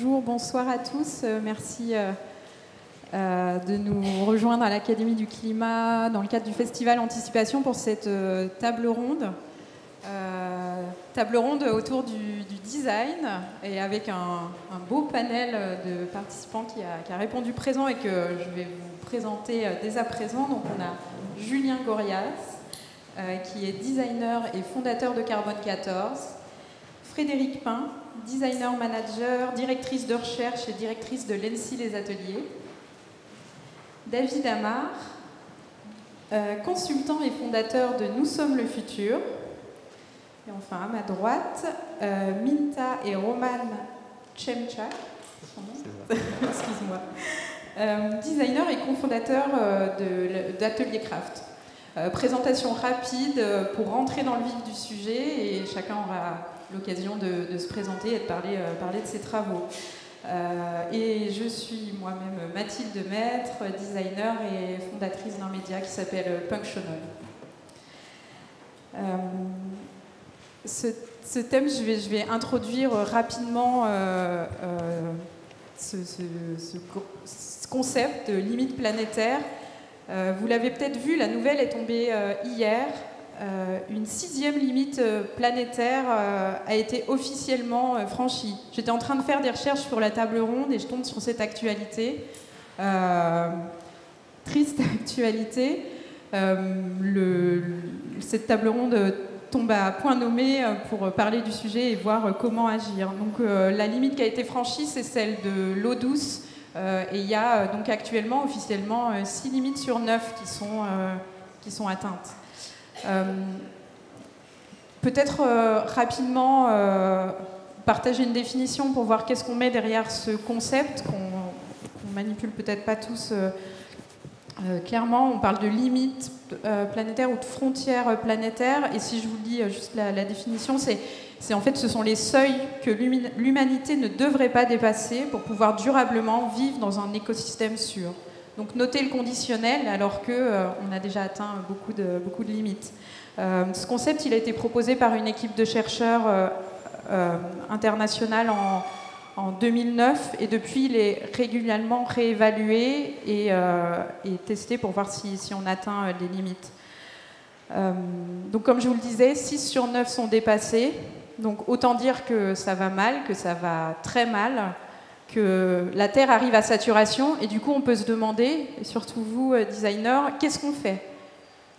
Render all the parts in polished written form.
Bonjour, bonsoir à tous. Merci de nous rejoindre à l'Académie du Climat dans le cadre du Festival Anticipation pour cette table ronde. Table ronde autour du design et avec un beau panel de participants qui a répondu présent et que je vais vous présenter dès à présent. Donc on a Julien Gorias, qui est designer et fondateur de Carbone 14, Frédéric Pin, designer manager, directrice de recherche et directrice de l'ENSI Les Ateliers, David Amar, consultant et fondateur de Nous sommes le futur, et enfin à ma droite, Minta et Roman Chemchak, excuse-moi, designer et cofondateur d'Atelier Craft. Présentation rapide pour rentrer dans le vif du sujet et chacun aura l'occasion de se présenter et de parler de ses travaux. Et je suis moi-même Mathilde Maître, designer et fondatrice d'un média qui s'appelle Punctional. Ce thème, je vais introduire rapidement ce concept de limite planétaire. Vous l'avez peut-être vu, la nouvelle est tombée hier. Une 6e limite planétaire a été officiellement franchie. J'étais en train de faire des recherches pour la table ronde et je tombe sur cette actualité. Triste actualité. Cette table ronde tombe à point nommé pour parler du sujet et voir comment agir. Donc la limite qui a été franchie, c'est celle de l'eau douce. Et il y a donc actuellement officiellement 6 limites sur 9 qui sont atteintes. Peut-être rapidement partager une définition pour voir qu'est-ce qu'on met derrière ce concept qu'on manipule peut-être pas tous clairement. On parle de limites planétaires ou de frontières planétaires, et si je vous dis juste la définition, c'est en fait ce sont les seuils que l'humanité ne devrait pas dépasser pour pouvoir durablement vivre dans un écosystème sûr. Donc notez le conditionnel alors qu'on a déjà atteint beaucoup de limites. Ce concept, il a été proposé par une équipe de chercheurs internationale en 2009 et depuis il est régulièrement réévalué et testé pour voir si on atteint les limites. Donc comme je vous le disais, 6 sur 9 sont dépassés. Donc autant dire que ça va mal, que ça va très mal, que la Terre arrive à saturation et du coup on peut se demander, et surtout vous designers, qu'est-ce qu'on fait?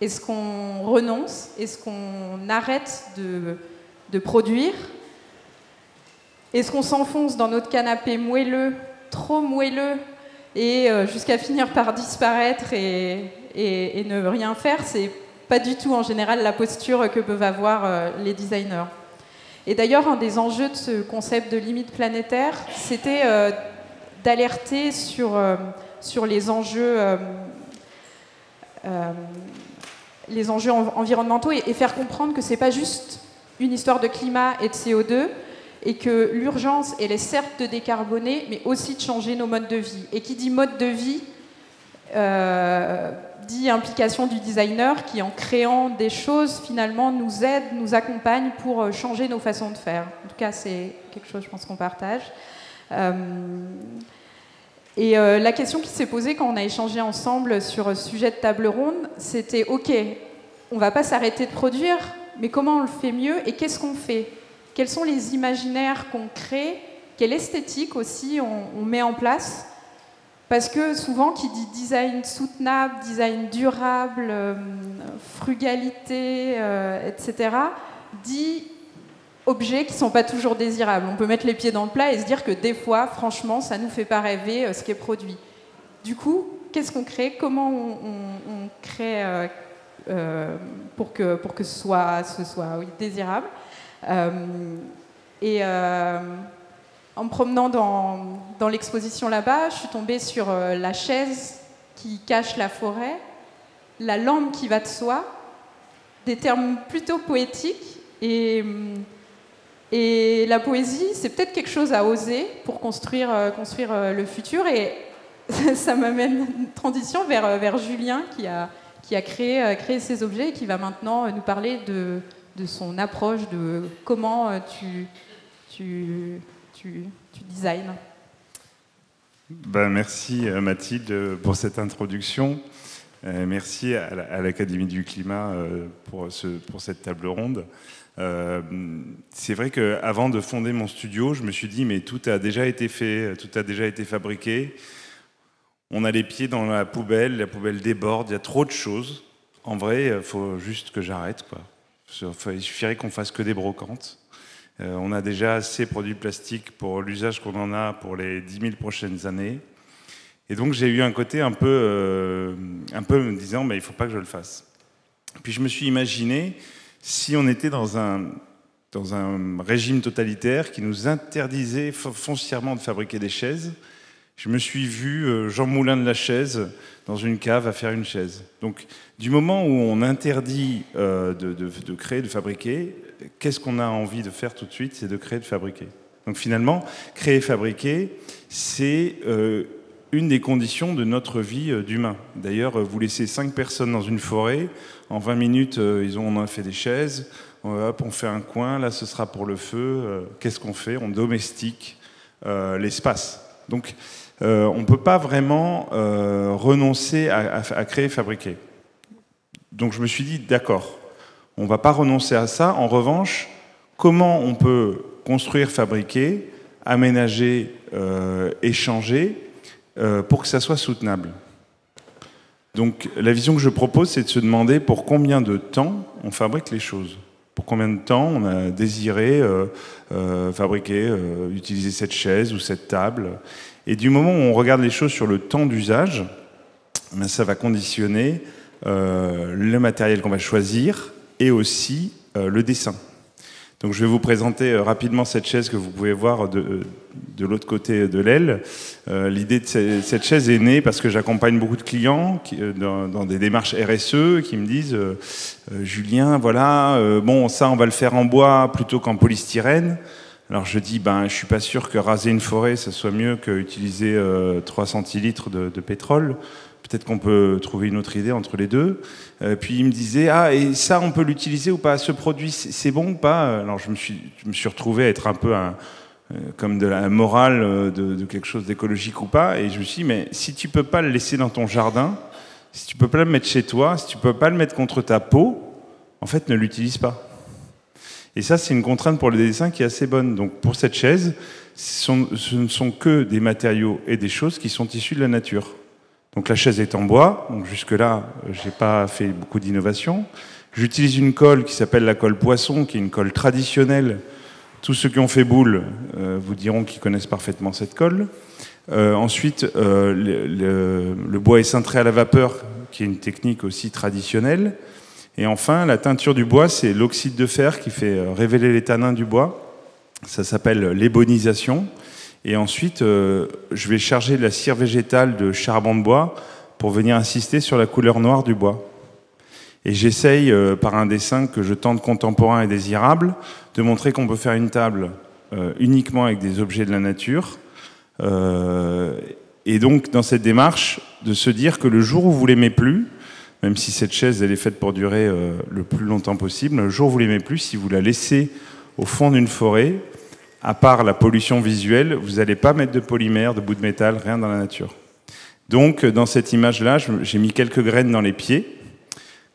Est-ce qu'on renonce? Est-ce qu'on arrête de produire? Est-ce qu'on s'enfonce dans notre canapé moelleux, trop moelleux, et jusqu'à finir par disparaître et ne rien faire? C'est pas du tout en général la posture que peuvent avoir les designers. Et d'ailleurs, un des enjeux de ce concept de limite planétaire, c'était d'alerter sur les enjeux environnementaux et faire comprendre que c'est pas juste une histoire de climat et de CO2 et que l'urgence, elle est certes de décarboner, mais aussi de changer nos modes de vie. Et qui dit mode de vie, dit implication du designer qui, en créant des choses, finalement, nous aide, nous accompagne pour changer nos façons de faire. En tout cas, c'est quelque chose, je pense, qu'on partage. Et la question qui s'est posée quand on a échangé ensemble sur ce sujet de table ronde, c'était « Ok, on ne va pas s'arrêter de produire, mais comment on le fait mieux et qu'est-ce qu'on fait? Quels sont les imaginaires qu'on crée? Quelle esthétique aussi on met en place ?» Parce que souvent, qui dit design soutenable, design durable, frugalité, etc., dit objets qui ne sont pas toujours désirables. On peut mettre les pieds dans le plat et se dire que des fois, franchement, ça ne nous fait pas rêver ce qui est produit. Du coup, qu'est-ce qu'on crée? Comment on crée pour que ce soit désirable? En me promenant dans l'exposition là-bas, je suis tombée sur la chaise qui cache la forêt, la lampe qui va de soi, des termes plutôt poétiques. Et la poésie, c'est peut-être quelque chose à oser pour construire le futur. Et ça m'amène une transition vers Julien qui a créé ces objets et qui va maintenant nous parler de son approche, de comment tu designes. Ben, merci Mathilde pour cette introduction. Merci à l'Académie du Climat pour cette table ronde. C'est vrai qu'avant de fonder mon studio, je me suis dit mais tout a déjà été fait, tout a déjà été fabriqué. On a les pieds dans la poubelle déborde, il y a trop de choses. En vrai, il faut juste que j'arrête, quoi. Il suffirait qu'on fasse que des brocantes. On a déjà assez produits plastiques pour l'usage qu'on en a pour les 10 000 prochaines années. Et donc j'ai eu un côté un peu me disant mais il ne faut pas que je le fasse. Puis je me suis imaginé si on était dans un régime totalitaire qui nous interdisait foncièrement de fabriquer des chaises. Je me suis vu Jean Moulin de la chaise dans une cave à faire une chaise. Donc du moment où on interdit de créer, de fabriquer, qu'est-ce qu'on a envie de faire tout de suite? C'est de créer, de fabriquer. Donc finalement, créer, fabriquer, c'est une des conditions de notre vie d'humain. D'ailleurs, vous laissez 5 personnes dans une forêt, en 20 minutes, on a fait des chaises, hop, on fait un coin, là ce sera pour le feu. Qu'est-ce qu'on fait? On domestique l'espace. Donc on ne peut pas vraiment renoncer à créer, fabriquer. Donc je me suis dit, d'accord, on ne va pas renoncer à ça. En revanche, comment on peut construire, fabriquer, aménager, échanger pour que ça soit soutenable? Donc la vision que je propose, c'est de se demander pour combien de temps on fabrique les choses. Pour combien de temps on a désiré fabriquer, utiliser cette chaise ou cette table. Et du moment où on regarde les choses sur le temps d'usage, ben ça va conditionner le matériel qu'on va choisir et aussi le dessin. Donc je vais vous présenter rapidement cette chaise que vous pouvez voir de l'autre côté de l'aile. L'idée de cette chaise est née parce que j'accompagne beaucoup de clients dans des démarches RSE qui me disent Julien, voilà, bon, ça on va le faire en bois plutôt qu'en polystyrène. Alors je dis, ben, je suis pas sûr que raser une forêt, ça soit mieux qu'utiliser 3 centilitres de pétrole. Peut-être qu'on peut trouver une autre idée entre les deux. Puis il me disait, ah, et ça, on peut l'utiliser ou pas? Ce produit, c'est bon ou pas? Alors je me suis retrouvé à être un peu comme de la morale de quelque chose d'écologique ou pas. Et je me suis dit, mais si tu peux pas le laisser dans ton jardin, si tu peux pas le mettre chez toi, si tu peux pas le mettre contre ta peau, en fait, ne l'utilise pas. Et ça, c'est une contrainte pour le dessin qui est assez bonne. Donc pour cette chaise, ce ne sont que des matériaux et des choses qui sont issus de la nature. Donc la chaise est en bois, donc jusque-là, j'ai pas fait beaucoup d'innovation. J'utilise une colle qui s'appelle la colle Poisson, qui est une colle traditionnelle. Tous ceux qui ont fait boule vous diront qu'ils connaissent parfaitement cette colle. Ensuite, le bois est cintré à la vapeur, qui est une technique aussi traditionnelle. Et enfin, la teinture du bois, c'est l'oxyde de fer qui fait révéler les tanins du bois. Ça s'appelle l'ébonisation. Et ensuite, je vais charger de la cire végétale de charbon de bois pour venir insister sur la couleur noire du bois. Et j'essaye, par un dessin que je tente contemporain et désirable, de montrer qu'on peut faire une table uniquement avec des objets de la nature. Et donc, dans cette démarche, de se dire que le jour où vous l'aimez plus, même si cette chaise elle est faite pour durer le plus longtemps possible, le jour où vous l'aimez plus, si vous la laissez au fond d'une forêt, à part la pollution visuelle, vous n'allez pas mettre de polymère, de bout de métal, rien dans la nature. Donc, dans cette image-là, j'ai mis quelques graines dans les pieds.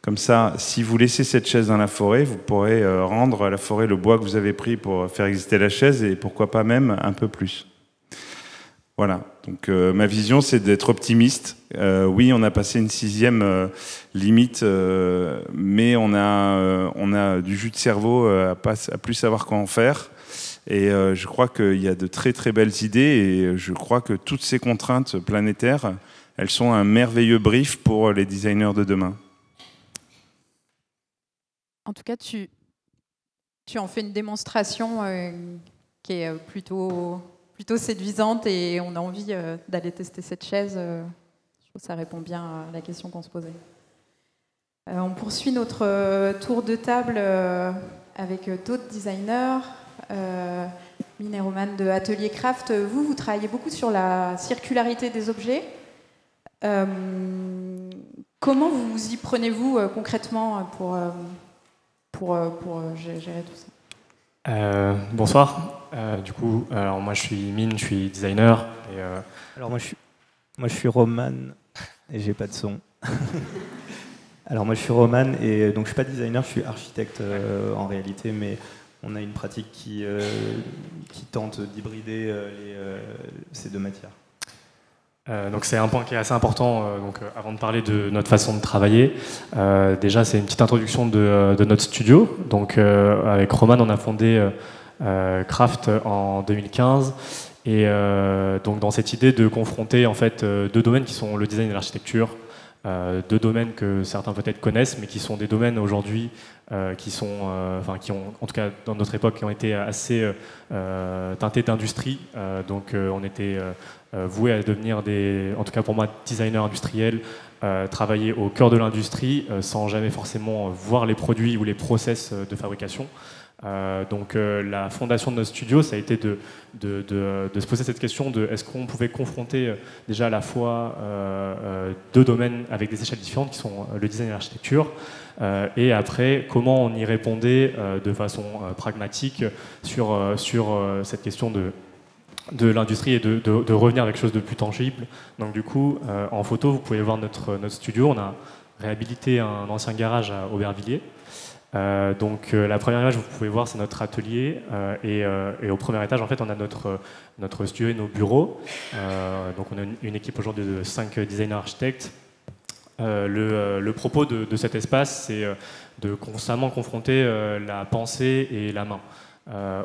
Comme ça, si vous laissez cette chaise dans la forêt, vous pourrez rendre à la forêt le bois que vous avez pris pour faire exister la chaise et pourquoi pas même un peu plus. Voilà, donc ma vision c'est d'être optimiste. Oui, on a passé une 6e limite, mais on a du jus de cerveau à plus savoir quoi en faire. Et je crois qu'il y a de très très belles idées et je crois que toutes ces contraintes planétaires, elles sont un merveilleux brief pour les designers de demain. En tout cas, tu en fais une démonstration qui est plutôt séduisante et on a envie d'aller tester cette chaise. Je trouve que ça répond bien à la question qu'on se posait. On poursuit notre tour de table avec d'autres designers. Mine et Roman de Atelier Craft, vous travaillez beaucoup sur la circularité des objets. Comment vous y prenez-vous concrètement pour gérer tout ça? Bonsoir. Du coup, alors moi je suis Mine, je suis designer. Et, Alors moi je suis Roman et j'ai pas de son. Alors moi je suis Roman et donc je suis pas designer, je suis architecte en réalité, mais on a une pratique qui tente d'hybrider ces deux matières. Donc c'est un point qui est assez important avant de parler de notre façon de travailler. Déjà c'est une petite introduction de notre studio. Donc avec Roman on a fondé Craft en 2015 et donc dans cette idée de confronter en fait deux domaines qui sont le design et l'architecture. Deux domaines que certains peut-être connaissent, mais qui sont des domaines aujourd'hui qui ont, en tout cas dans notre époque, qui ont été assez teintés d'industrie. Donc on était voués à devenir en tout cas pour moi, designers industriels, travailler au cœur de l'industrie sans jamais forcément voir les produits ou les process de fabrication. Donc la fondation de notre studio, ça a été de se poser cette question de est-ce qu'on pouvait confronter déjà à la fois deux domaines avec des échelles différentes qui sont le design et l'architecture, et après comment on y répondait de façon pragmatique sur cette question de l'industrie et de revenir avec quelque chose de plus tangible. Donc du coup, en photo, vous pouvez voir notre studio. On a réhabilité un ancien garage à Aubervilliers. Donc la première image, vous pouvez voir, c'est notre atelier et au premier étage, en fait, on a notre studio et nos bureaux. Donc on a une équipe aujourd'hui de 5 designers architectes. Le propos de cet espace, c'est de constamment confronter la pensée et la main.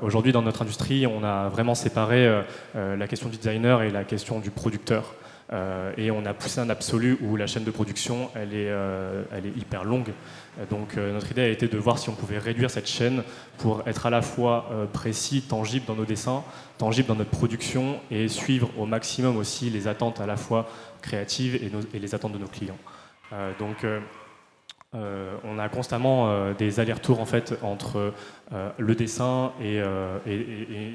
Aujourd'hui, dans notre industrie, on a vraiment séparé la question du designer et la question du producteur. Et on a poussé un absolu où la chaîne de production, elle est hyper longue. Donc notre idée a été de voir si on pouvait réduire cette chaîne pour être à la fois précis, tangible dans nos dessins, tangible dans notre production et suivre au maximum aussi les attentes à la fois créatives et les attentes de nos clients. On a constamment des allers-retours en fait entre le dessin et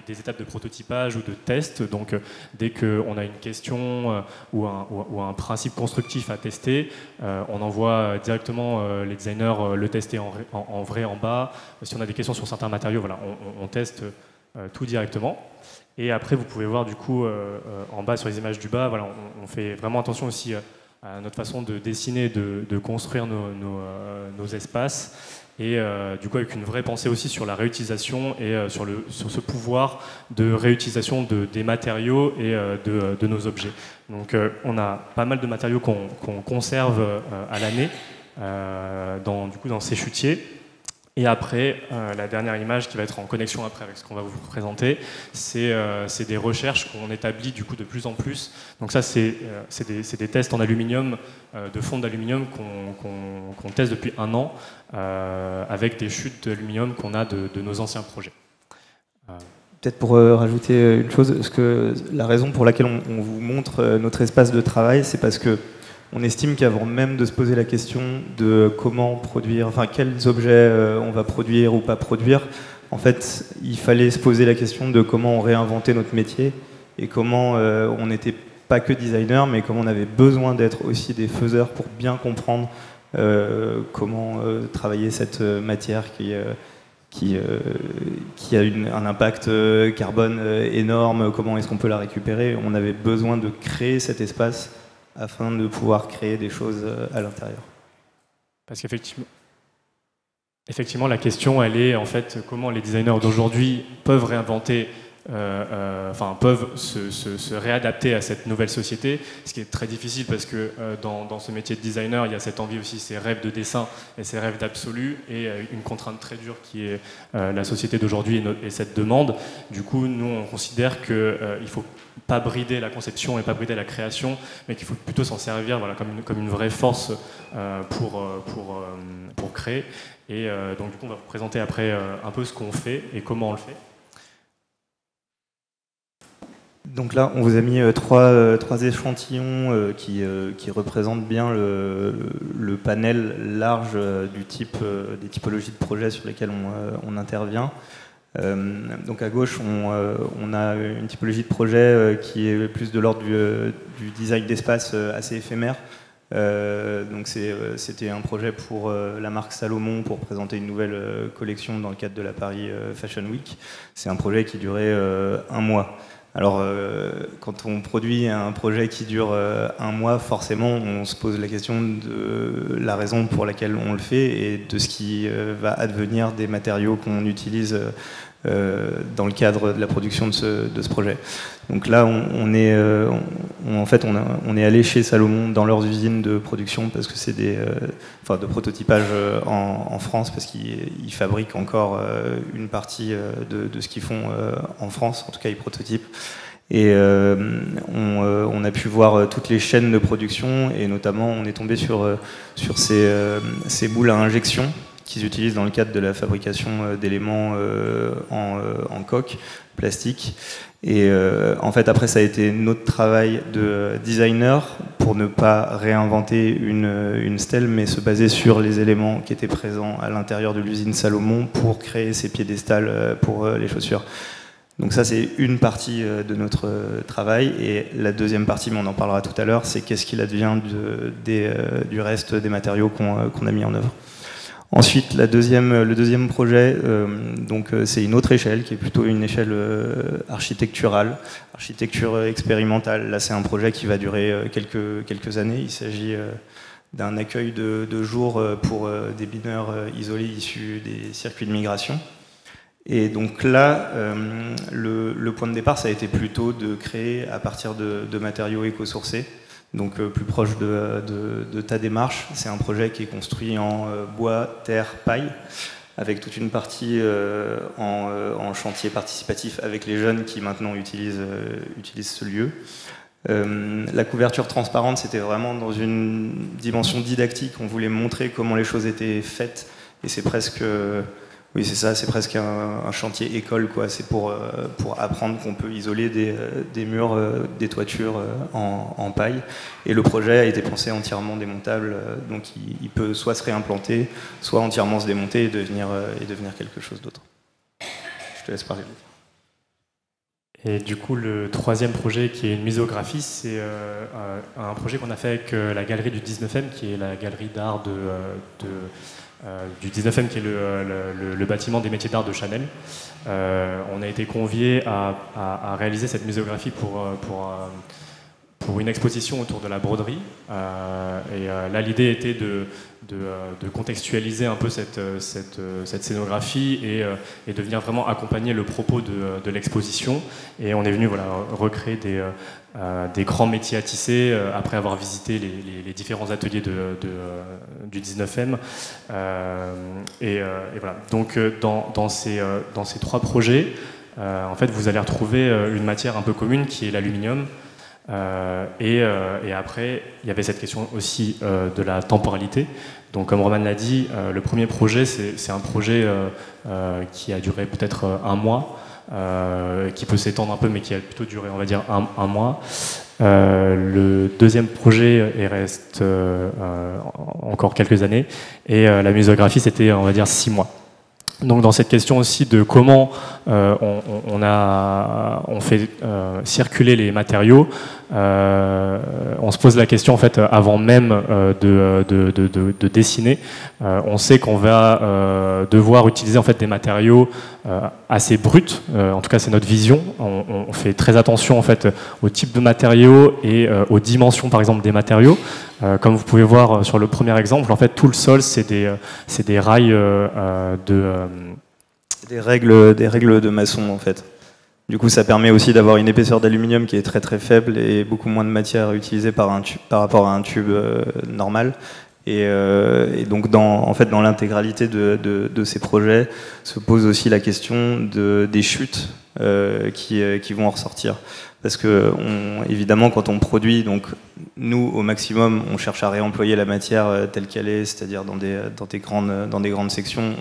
des étapes de prototypage ou de test. Donc dès qu'on a une question ou un principe constructif à tester, on envoie directement les designers le tester en vrai en bas. Si on a des questions sur certains matériaux, voilà, on teste tout directement. Et après, vous pouvez voir du coup en bas sur les images du bas, voilà, on fait vraiment attention aussi à notre façon de dessiner, de construire nos espaces, et du coup avec une vraie pensée aussi sur la réutilisation et sur ce pouvoir de réutilisation des matériaux et de nos objets. Donc on a pas mal de matériaux qu'on conserve à l'année dans ces chutiers. Et après, la dernière image qui va être en connexion après avec ce qu'on va vous présenter, c'est des recherches qu'on établit du coup de plus en plus. Donc ça, c'est des tests en aluminium, de fonte d'aluminium qu'on teste depuis 1 an, avec des chutes d'aluminium qu'on a de nos anciens projets. Peut-être pour rajouter une chose, parce que la raison pour laquelle on vous montre notre espace de travail, c'est parce que on estime qu'avant même de se poser la question de comment produire, enfin quels objets on va produire ou pas produire, en fait, il fallait se poser la question de comment on réinventait notre métier et comment on n'était pas que designer, mais comment on avait besoin d'être aussi des faiseurs pour bien comprendre comment travailler cette matière qui a un impact carbone énorme, comment est-ce qu'on peut la récupérer. On avait besoin de créer cet espace afin de pouvoir créer des choses à l'intérieur. Parce qu'effectivement, la question, elle est en fait comment les designers d'aujourd'hui peuvent réinventer, peuvent se réadapter à cette nouvelle société, ce qui est très difficile parce que dans ce métier de designer, il y a cette envie aussi, ces rêves de dessin et ces rêves d'absolu, et une contrainte très dure qui est la société d'aujourd'hui et cette demande. Du coup, nous, on considère qu'il ne faut pas brider la conception et pas brider la création, mais qu'il faut plutôt s'en servir, voilà, comme une vraie force pour créer. Et donc du coup, on va vous présenter après un peu ce qu'on fait et comment on le fait. Donc là, on vous a mis trois échantillons qui représentent bien le panel large des typologies de projets sur lesquels on intervient. Donc à gauche, on a une typologie de projet qui est plus de l'ordre du design d'espace assez éphémère. Donc c'était un projet pour la marque Salomon pour présenter une nouvelle collection dans le cadre de la Paris Fashion Week. C'est un projet qui durait 1 mois. Alors, quand on produit un projet qui dure 1 mois, forcément, on se pose la question de la raison pour laquelle on le fait et de ce qui va advenir des matériaux qu'on utilise dans le cadre de la production de ce projet. Donc là, on est allé chez Salomon dans leurs usines de production parce que c'est de prototypage en France, parce qu'ils fabriquent encore une partie de ce qu'ils font en France, en tout cas ils prototypent. Et on a pu voir toutes les chaînes de production et notamment on est tombé sur ces boules à injection qu'ils utilisent dans le cadre de la fabrication d'éléments en coque plastique. Et en fait, après, ça a été notre travail de designer pour ne pas réinventer une stèle, mais se baser sur les éléments qui étaient présents à l'intérieur de l'usine Salomon pour créer ces piédestals pour les chaussures. Donc ça, c'est une partie de notre travail. Et la deuxième partie, mais on en parlera tout à l'heure, c'est qu'est-ce qu'il advient du reste des matériaux qu'on a mis en œuvre. Ensuite, le deuxième projet, c'est une autre échelle, qui est plutôt une échelle architecturale, architecture expérimentale. Là, c'est un projet qui va durer quelques années. Il s'agit d'un accueil de jour pour des mineurs isolés issus des circuits de migration. Et donc là, le point de départ, ça a été plutôt de créer à partir de matériaux éco-sourcés. Donc plus proche de ta démarche. C'est un projet qui est construit en bois, terre, paille, avec toute une partie en chantier participatif avec les jeunes qui maintenant utilisent ce lieu. La couverture transparente, c'était vraiment dans une dimension didactique. On voulait montrer comment les choses étaient faites, et c'est presque... Oui, c'est ça, c'est presque un chantier école, quoi. C'est pour apprendre qu'on peut isoler des murs, des toitures en paille. Et le projet a été pensé entièrement démontable, donc il peut soit se réimplanter, soit entièrement se démonter et devenir quelque chose d'autre. Je te laisse parler. Et du coup, le troisième projet, qui est une misographie, c'est un projet qu'on a fait avec la galerie du 19e, qui est la galerie d'art du 19e, qui est le bâtiment des métiers d'art de Chanel. On a été conviés à réaliser cette misographie pour une exposition autour de la broderie. Là, l'idée était de contextualiser un peu cette scénographie et de venir vraiment accompagner le propos de l'exposition. Et on est venu recréer des grands métiers à tisser après avoir visité les différents ateliers du 19e. Et voilà. Donc dans ces 3 projets, en fait, vous allez retrouver une matière un peu commune qui est l'aluminium. Et après, il y avait cette question aussi de la temporalité. Donc, comme Roman l'a dit, le premier projet, c'est un projet qui a duré peut-être 1 mois, qui peut s'étendre un peu, mais qui a plutôt duré, on va dire, un mois. Le deuxième projet reste encore quelques années, et la misographie, c'était, on va dire, 6 mois. Donc dans cette question aussi de comment on fait circuler les matériaux, on se pose la question en fait avant même de dessiner. On sait qu'on va devoir utiliser en fait des matériaux assez bruts. En tout cas, c'est notre vision. On fait très attention en fait au type de matériaux et aux dimensions par exemple des matériaux. Comme vous pouvez voir sur le premier exemple, en fait tout le sol c'est des rails des règles de maçon en fait. Du coup, ça permet aussi d'avoir une épaisseur d'aluminium qui est très très faible et beaucoup moins de matière utilisée par rapport à un tube normal. Et donc dans l'intégralité de ces projets se pose aussi la question des chutes qui vont en ressortir. Parce que évidemment, quand on produit, donc nous au maximum, on cherche à réemployer la matière telle qu'elle est, c'est-à-dire dans des grandes sections,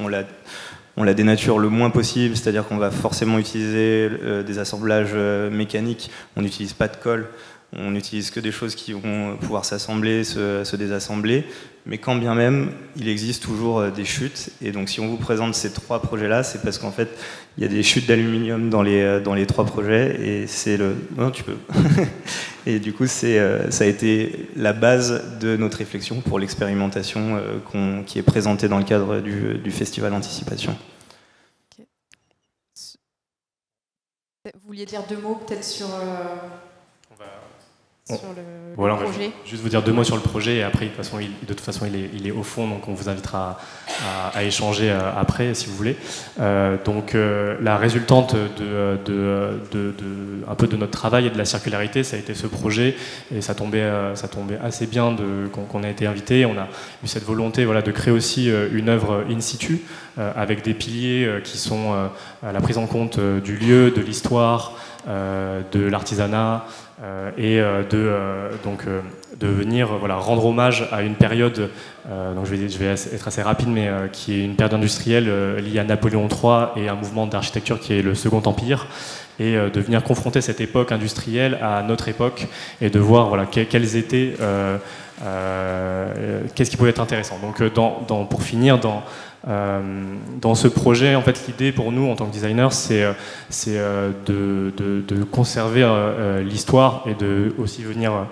on la dénature le moins possible, c'est-à-dire qu'on va forcément utiliser des assemblages mécaniques. On n'utilise pas de colle, on n'utilise que des choses qui vont pouvoir s'assembler, se désassembler. Mais quand bien même, il existe toujours des chutes. Et donc si on vous présente ces 3 projets-là, c'est parce qu'en fait, il y a des chutes d'aluminium dans les 3 projets. Et c'est le... Non, tu peux. Et du coup, ça a été la base de notre réflexion pour l'expérimentation qui est présentée dans le cadre du festival Anticipation. Okay. Vous vouliez dire 2 mots peut-être sur le projet. Juste vous dire 2 mots sur le projet et après de toute façon il est au fond, donc on vous invitera à échanger après si vous voulez. Donc la résultante un peu de notre travail et de la circularité, ça a été ce projet, et ça tombait assez bien qu'on a été invité. On a eu cette volonté de créer aussi une œuvre in situ avec des piliers qui sont la prise en compte du lieu, de l'histoire, de l'artisanat, et de venir rendre hommage à une période, donc je vais être assez rapide, mais qui est une période industrielle liée à Napoléon III et un mouvement d'architecture qui est le Second Empire, et de venir confronter cette époque industrielle à notre époque et de voir quels étaient qu'est-ce qui pouvait être intéressant. Donc pour finir, dans ce projet, en fait, l'idée pour nous en tant que designers, c'est de conserver l'histoire et de aussi venir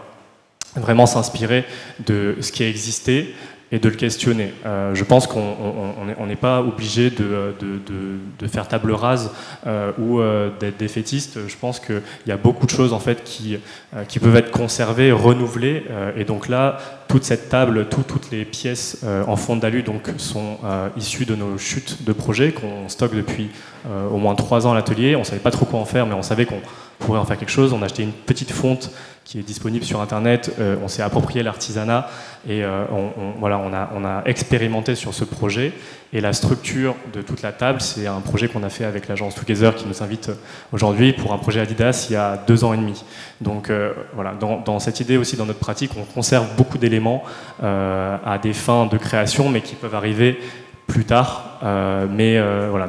vraiment s'inspirer de ce qui a existé et de le questionner. Je pense qu'on n'est pas obligé de faire table rase ou d'être défaitiste. Je pense qu'il y a beaucoup de choses en fait qui peuvent être conservées, renouvelées, et donc là, toute cette table, toutes les pièces en fond d'alu donc sont issues de nos chutes de projets qu'on stocke depuis au moins 3 ans à l'atelier. On ne savait pas trop quoi en faire, mais on savait qu'on pourrait en faire quelque chose. On a acheté une petite fonte qui est disponible sur Internet. On s'est approprié l'artisanat et on a expérimenté sur ce projet. Et la structure de toute la table, c'est un projet qu'on a fait avec l'agence Together qui nous invite aujourd'hui pour un projet Adidas il y a 2 ans et demi. Donc dans cette idée aussi, dans notre pratique, on conserve beaucoup d'éléments à des fins de création, mais qui peuvent arriver plus tard.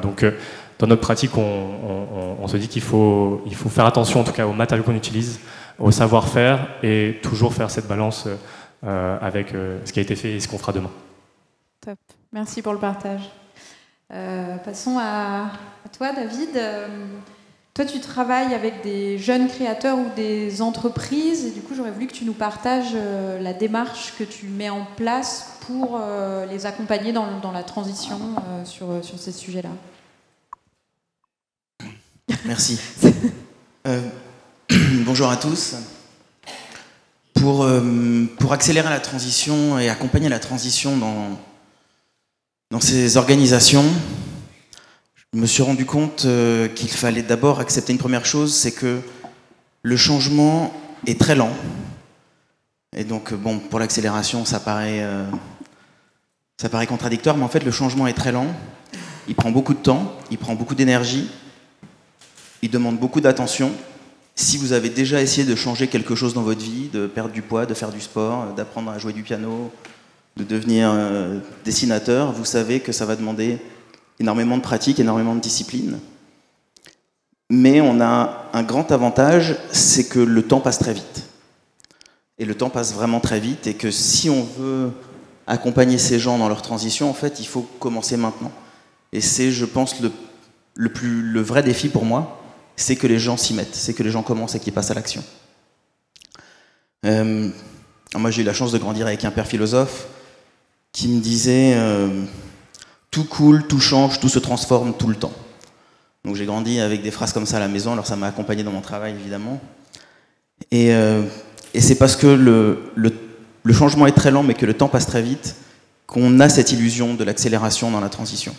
Donc dans notre pratique, on se dit qu'il faut faire attention en tout cas aux matériaux qu'on utilise, au savoir-faire, et toujours faire cette balance avec ce qui a été fait et ce qu'on fera demain. Top, merci pour le partage. Passons à toi, David. Toi, tu travailles avec des jeunes créateurs ou des entreprises, et du coup, j'aurais voulu que tu nous partages la démarche que tu mets en place pour les accompagner dans la transition sur ces sujets-là. Merci. Bonjour à tous. Pour accélérer la transition et accompagner la transition dans ces organisations, je me suis rendu compte qu'il fallait d'abord accepter une première chose, c'est que le changement est très lent. Et donc, bon, pour l'accélération, ça paraît contradictoire, mais en fait, le changement est très lent. Il prend beaucoup de temps, il prend beaucoup d'énergie, il demande beaucoup d'attention. Si vous avez déjà essayé de changer quelque chose dans votre vie, de perdre du poids, de faire du sport, d'apprendre à jouer du piano, de devenir dessinateur, vous savez que ça va demander énormément de pratique, énormément de discipline. Mais on a un grand avantage, c'est que le temps passe très vite. Et le temps passe vraiment très vite, et que si on veut accompagner ces gens dans leur transition, en fait, il faut commencer maintenant. Et c'est, je pense, le vrai défi pour moi, c'est que les gens s'y mettent, c'est que les gens commencent et qu'ils passent à l'action. Moi, j'ai eu la chance de grandir avec un père philosophe qui me disait tout coule, tout change, tout se transforme tout le temps. Donc j'ai grandi avec des phrases comme ça à la maison, alors ça m'a accompagné dans mon travail évidemment. Et c'est parce que le changement est très lent mais que le temps passe très vite qu'on a cette illusion de l'accélération dans la transition.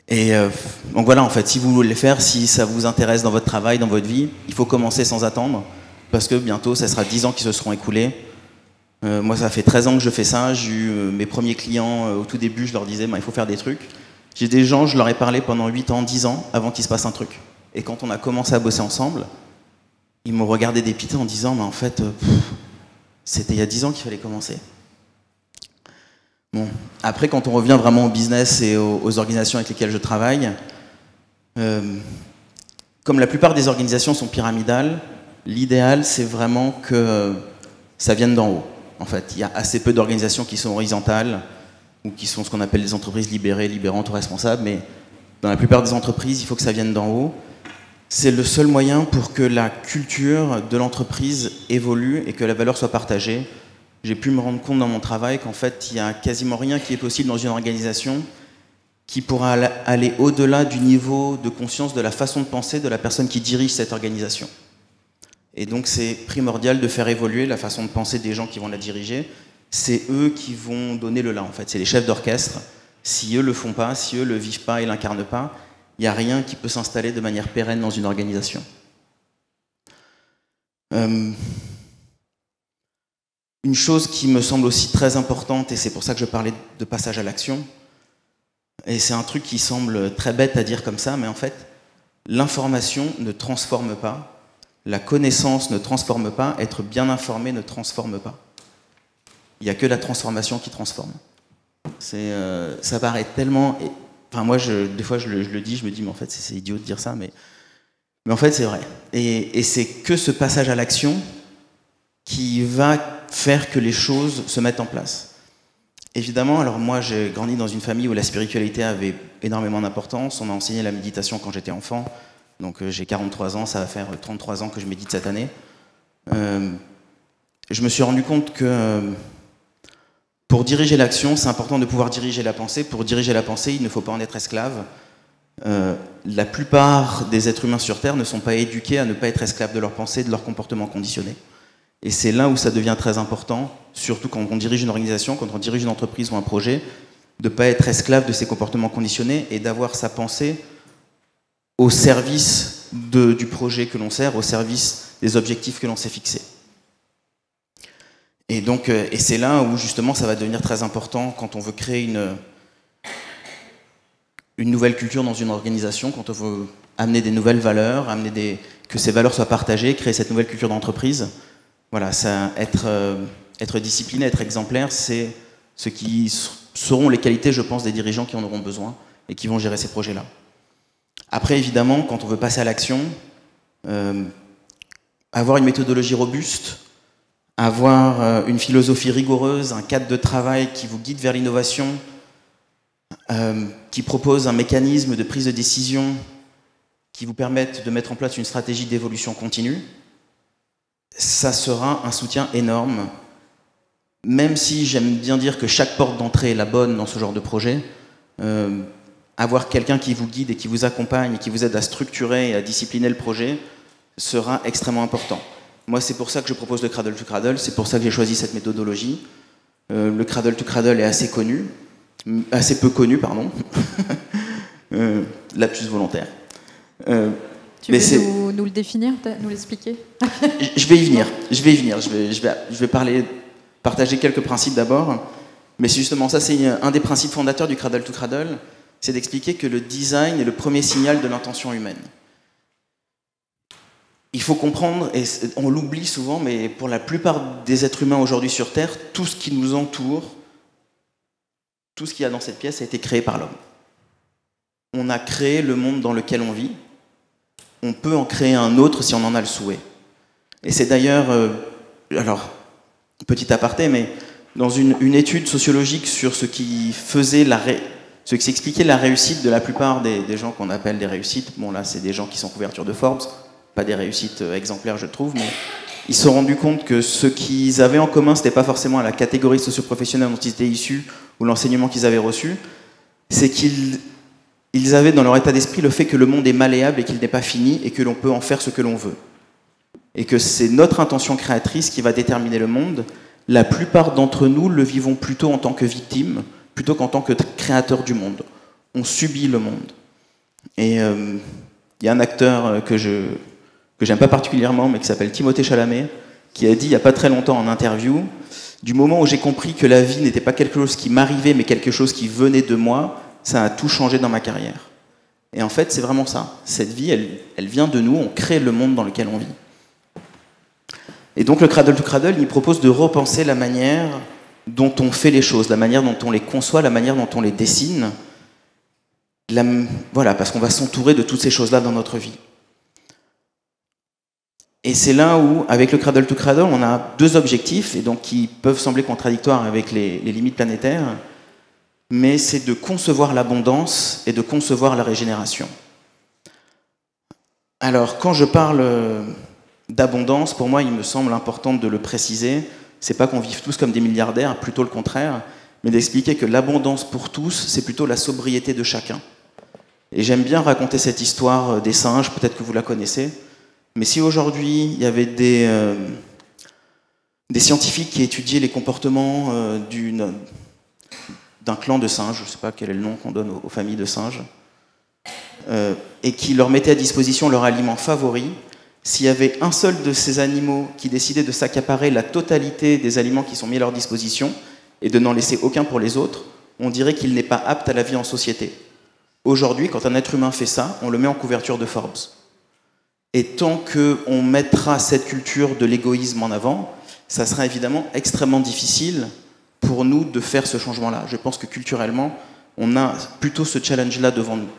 Et donc voilà, en fait, si vous voulez le faire, si ça vous intéresse dans votre travail, dans votre vie, il faut commencer sans attendre, parce que bientôt, ça sera 10 ans qui se seront écoulés. Moi, ça fait 13 ans que je fais ça. J'ai eu mes premiers clients au tout début, je leur disais, il faut faire des trucs. J'ai des gens, je leur ai parlé pendant 8 ans, 10 ans, avant qu'il se passe un truc. Et quand on a commencé à bosser ensemble, ils m'ont regardé dépité en disant, mais en fait, c'était il y a 10 ans qu'il fallait commencer. Bon. Après, quand on revient vraiment au business et aux organisations avec lesquelles je travaille, comme la plupart des organisations sont pyramidales, l'idéal, c'est vraiment que ça vienne d'en haut. En fait, il y a assez peu d'organisations qui sont horizontales ou qui sont ce qu'on appelle des entreprises libérées, libérantes ou responsables, mais dans la plupart des entreprises, il faut que ça vienne d'en haut. C'est le seul moyen pour que la culture de l'entreprise évolue et que la valeur soit partagée. J'ai pu me rendre compte dans mon travail qu'en fait, il n'y a quasiment rien qui est possible dans une organisation qui pourra aller au-delà du niveau de conscience, de la façon de penser de la personne qui dirige cette organisation. Et donc c'est primordial de faire évoluer la façon de penser des gens qui vont la diriger. C'est eux qui vont donner le là, en fait. C'est les chefs d'orchestre. Si eux le font pas, si eux le vivent pas et l'incarnent pas, il n'y a rien qui peut s'installer de manière pérenne dans une organisation. Une chose qui me semble aussi très importante, et c'est pour ça que je parlais de passage à l'action, et c'est un truc qui semble très bête à dire comme ça, mais en fait, l'information ne transforme pas, la connaissance ne transforme pas, être bien informé ne transforme pas. Il n'y a que la transformation qui transforme. Ça paraît tellement... Enfin, moi, des fois, je le dis, je me dis, mais en fait, c'est idiot de dire ça, mais en fait, c'est vrai. Et c'est que ce passage à l'action qui va faire que les choses se mettent en place. Évidemment, alors moi, j'ai grandi dans une famille où la spiritualité avait énormément d'importance. On m'a enseigné la méditation quand j'étais enfant. Donc, j'ai 43 ans, ça va faire 33 ans que je médite cette année. Je me suis rendu compte que pour diriger l'action, c'est important de pouvoir diriger la pensée. Pour diriger la pensée, il ne faut pas en être esclave. La plupart des êtres humains sur Terre ne sont pas éduqués à ne pas être esclaves de leur pensée, de leur comportement conditionné. Et c'est là où ça devient très important, surtout quand on dirige une organisation, quand on dirige une entreprise ou un projet, de ne pas être esclave de ses comportements conditionnés et d'avoir sa pensée au service du projet que l'on sert, au service des objectifs que l'on s'est fixés. Et donc, et c'est là où justement ça va devenir très important quand on veut créer une nouvelle culture dans une organisation, quand on veut amener des nouvelles valeurs, que ces valeurs soient partagées, créer cette nouvelle culture d'entreprise. Voilà, être discipliné, être exemplaire, c'est ce qui seront les qualités, je pense, des dirigeants qui en auront besoin et qui vont gérer ces projets-là. Après, évidemment, quand on veut passer à l'action, avoir une méthodologie robuste, avoir une philosophie rigoureuse, un cadre de travail qui vous guide vers l'innovation, qui propose un mécanisme de prise de décision qui vous permette de mettre en place une stratégie d'évolution continue, ça sera un soutien énorme. Même si j'aime bien dire que chaque porte d'entrée est la bonne dans ce genre de projet, avoir quelqu'un qui vous guide et qui vous accompagne et qui vous aide à structurer et à discipliner le projet sera extrêmement important. Moi, c'est pour ça que je propose le Cradle to Cradle, c'est pour ça que j'ai choisi cette méthodologie. Le Cradle to Cradle est assez peu connu, pardon. Lapsus volontaire. Tu veux nous le définir, nous l'expliquer? Je vais y venir. Je vais partager quelques principes d'abord. Mais c'est justement ça, c'est un des principes fondateurs du Cradle to Cradle, c'est d'expliquer que le design est le premier signal de l'intention humaine. Il faut comprendre, et on l'oublie souvent, mais pour la plupart des êtres humains aujourd'hui sur Terre, tout ce qui nous entoure, tout ce qu'il y a dans cette pièce a été créé par l'homme. On a créé le monde dans lequel on vit. On peut en créer un autre si on en a le souhait. Et c'est d'ailleurs, alors, petit aparté, mais dans une étude sociologique sur ce qui expliquait la réussite de la plupart des gens qu'on appelle des réussites, bon là c'est des gens qui sont couverture de Forbes, pas des réussites exemplaires je trouve, mais ils se sont rendus compte que ce qu'ils avaient en commun, c'était pas forcément la catégorie socio-professionnelle dont ils étaient issus ou l'enseignement qu'ils avaient reçu, c'est qu'ils avaient dans leur état d'esprit le fait que le monde est malléable et qu'il n'est pas fini et que l'on peut en faire ce que l'on veut. Et que c'est notre intention créatrice qui va déterminer le monde. La plupart d'entre nous le vivons plutôt en tant que victime, plutôt qu'en tant que créateur du monde. On subit le monde. Et il y a un acteur que j'aime pas particulièrement, mais qui s'appelle Timothée Chalamet, qui a dit il n'y a pas très longtemps en interview, du moment où j'ai compris que la vie n'était pas quelque chose qui m'arrivait, mais quelque chose qui venait de moi, ça a tout changé dans ma carrière. Et en fait, c'est vraiment ça. Cette vie, elle vient de nous, on crée le monde dans lequel on vit. Et donc le Cradle to Cradle, il propose de repenser la manière dont on fait les choses, la manière dont on les conçoit, la manière dont on les dessine. Voilà, parce qu'on va s'entourer de toutes ces choses-là dans notre vie. Et c'est là où, avec le Cradle to Cradle, on a deux objectifs, et donc qui peuvent sembler contradictoires avec les limites planétaires, mais c'est de concevoir l'abondance et de concevoir la régénération. Alors, quand je parle d'abondance, pour moi, il me semble important de le préciser. C'est pas qu'on vive tous comme des milliardaires, plutôt le contraire, mais d'expliquer que l'abondance pour tous, c'est plutôt la sobriété de chacun. Et j'aime bien raconter cette histoire des singes, peut-être que vous la connaissez, mais si aujourd'hui, il y avait des scientifiques qui étudiaient les comportements d'un clan de singes, je ne sais pas quel est le nom qu'on donne aux familles de singes, et qui leur mettaient à disposition leur aliment favori, s'il y avait un seul de ces animaux qui décidait de s'accaparer la totalité des aliments qui sont mis à leur disposition et de n'en laisser aucun pour les autres, on dirait qu'il n'est pas apte à la vie en société. Aujourd'hui, quand un être humain fait ça, on le met en couverture de Forbes. Et tant qu'on mettra cette culture de l'égoïsme en avant, ça sera évidemment extrêmement difficile pour nous de faire ce changement-là. Je pense que culturellement, on a plutôt ce challenge-là devant nous.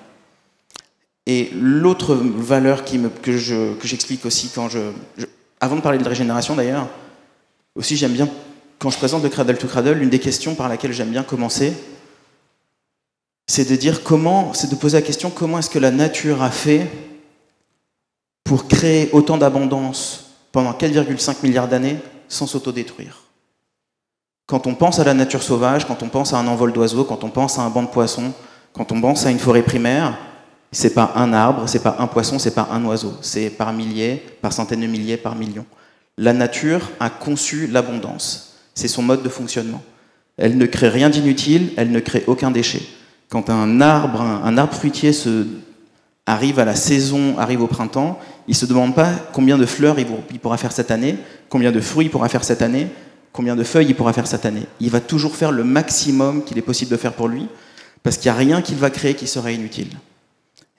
Et l'autre valeur que j'explique aussi avant de parler de régénération d'ailleurs, aussi j'aime bien, quand je présente le Cradle to Cradle, l'une des questions par laquelle j'aime bien commencer, c'est de poser la question comment est-ce que la nature a fait pour créer autant d'abondance pendant 4,5 milliards d'années sans s'autodétruire. Quand on pense à la nature sauvage, quand on pense à un envol d'oiseaux, quand on pense à un banc de poissons, quand on pense à une forêt primaire, c'est pas un arbre, c'est pas un poisson, c'est pas un oiseau. C'est par milliers, par centaines de milliers, par millions. La nature a conçu l'abondance. C'est son mode de fonctionnement. Elle ne crée rien d'inutile, elle ne crée aucun déchet. Quand un arbre fruitier arrive à la saison, arrive au printemps, il ne se demande pas combien de fleurs il pourra faire cette année, combien de fruits il pourra faire cette année, combien de feuilles il pourra faire cette année. Il va toujours faire le maximum qu'il est possible de faire pour lui, parce qu'il n'y a rien qu'il va créer qui serait inutile.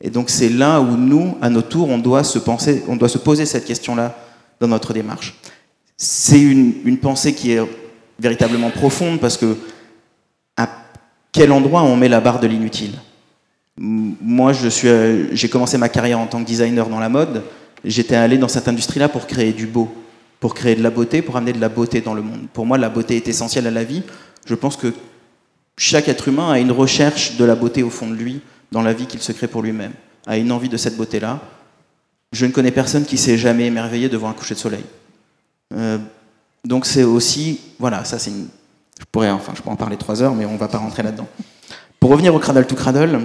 Et donc c'est là où nous, à notre tour, on doit se poser cette question-là dans notre démarche. C'est une pensée qui est véritablement profonde, parce que à quel endroit on met la barre de l'inutile ? Moi, j'ai commencé ma carrière en tant que designer dans la mode. J'étais allé dans cette industrie-là pour créer du beau, pour créer de la beauté, pour amener de la beauté dans le monde. Pour moi, la beauté est essentielle à la vie. Je pense que chaque être humain a une recherche de la beauté au fond de lui, dans la vie qu'il se crée pour lui-même, a une envie de cette beauté-là. Je ne connais personne qui s'est jamais émerveillé devant un coucher de soleil. Donc c'est aussi, voilà, ça c'est je pourrais en parler 3 heures, mais on ne va pas rentrer là-dedans. Pour revenir au Cradle to Cradle,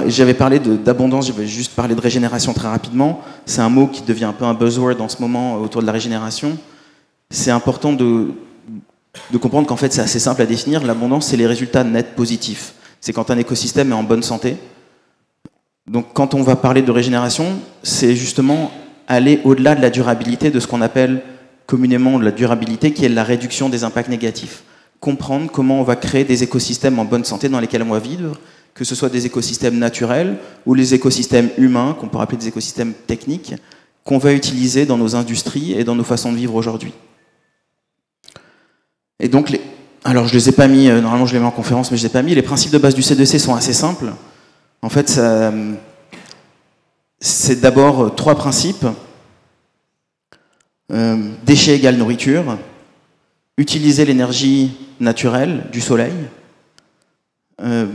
j'avais parlé d'abondance, je vais juste parler de régénération très rapidement. C'est un mot qui devient un peu un buzzword en ce moment autour de la régénération. C'est important de comprendre qu'en fait c'est assez simple à définir. L'abondance, c'est les résultats nets positifs. C'est quand un écosystème est en bonne santé. Donc quand on va parler de régénération, c'est justement aller au-delà de la durabilité, de ce qu'on appelle communément la durabilité, qui est la réduction des impacts négatifs. Comprendre comment on va créer des écosystèmes en bonne santé dans lesquels on va vivre, que ce soit des écosystèmes naturels ou les écosystèmes humains, qu'on pourrait appeler des écosystèmes techniques, qu'on va utiliser dans nos industries et dans nos façons de vivre aujourd'hui. Et donc, alors je les ai pas mis, normalement je les mets en conférence, mais je les ai pas mis, les principes de base du C2C sont assez simples. En fait, c'est d'abord 3 principes. Déchets égale nourriture, utiliser l'énergie naturelle du soleil,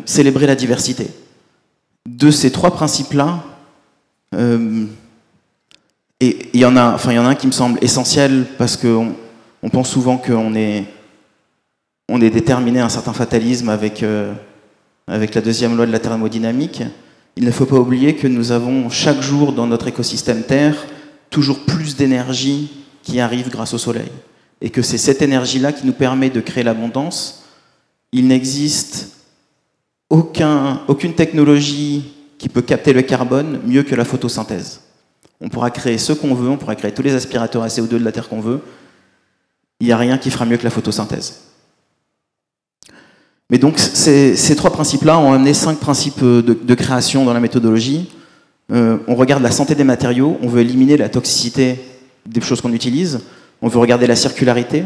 célébrer la diversité. De ces 3 principes-là, et il y en a un qui me semble essentiel, parce qu'on pense souvent qu'on est déterminé à un certain fatalisme avec la deuxième loi de la thermodynamique. Il ne faut pas oublier que nous avons chaque jour dans notre écosystème Terre toujours plus d'énergie qui arrive grâce au soleil. Et que c'est cette énergie-là qui nous permet de créer l'abondance. Il n'existe aucune technologie qui peut capter le carbone mieux que la photosynthèse. On pourra créer ce qu'on veut, on pourra créer tous les aspirateurs à CO2 de la Terre qu'on veut. Il n'y a rien qui fera mieux que la photosynthèse. Mais donc ces 3 principes-là ont amené 5 principes de création dans la méthodologie. On regarde la santé des matériaux, on veut éliminer la toxicité des choses qu'on utilise, on veut regarder la circularité,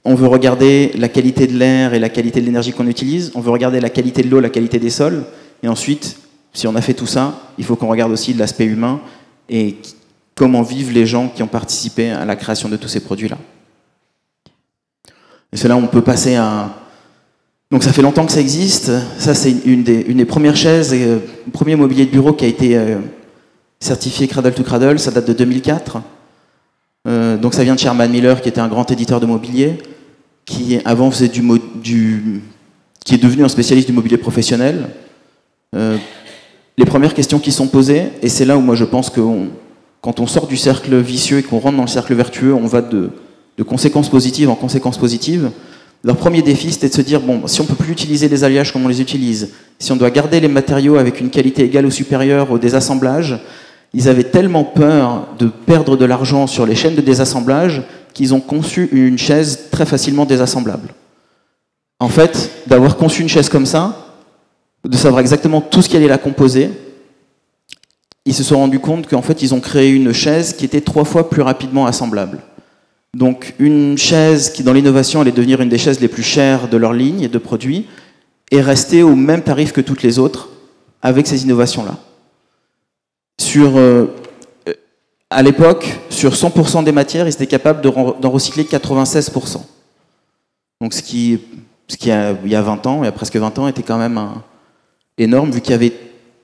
on veut regarder la qualité de l'air et la qualité de l'énergie qu'on utilise, on veut regarder la qualité de l'eau, la qualité des sols, et ensuite, si on a fait tout ça, il faut qu'on regarde aussi l'aspect humain et comment vivent les gens qui ont participé à la création de tous ces produits-là. Et c'est là où on peut passer à Donc ça fait longtemps que ça existe. Ça, c'est une des premières chaises, le premier mobilier de bureau qui a été certifié Cradle to Cradle. Ça date de 2004. Donc ça vient de Sherman Miller, qui était un grand éditeur de mobilier, qui avant faisait qui est devenu un spécialiste du mobilier professionnel. Les premières questions qui sont posées, et c'est là où moi je pense que quand on sort du cercle vicieux et qu'on rentre dans le cercle vertueux, on va de conséquences positives en conséquences positives. Leur premier défi, c'était de se dire, bon, si on ne peut plus utiliser les alliages comme on les utilise, si on doit garder les matériaux avec une qualité égale ou supérieure au désassemblage, ils avaient tellement peur de perdre de l'argent sur les chaînes de désassemblage qu'ils ont conçu une chaise très facilement désassemblable. En fait, d'avoir conçu une chaise comme ça, de savoir exactement tout ce qui allait la composer, ils se sont rendus compte qu'en fait, ils ont créé une chaise qui était 3 fois plus rapidement assemblable. Donc une chaise qui, dans l'innovation, allait devenir une des chaises les plus chères de leur ligne de produits, est restée au même tarif que toutes les autres, avec ces innovations-là. À l'époque, sur 100% des matières, ils étaient capables d'en recycler 96%. Donc ce qui il y a 20 ans, il y a presque 20 ans, était quand même énorme, vu qu'il y avait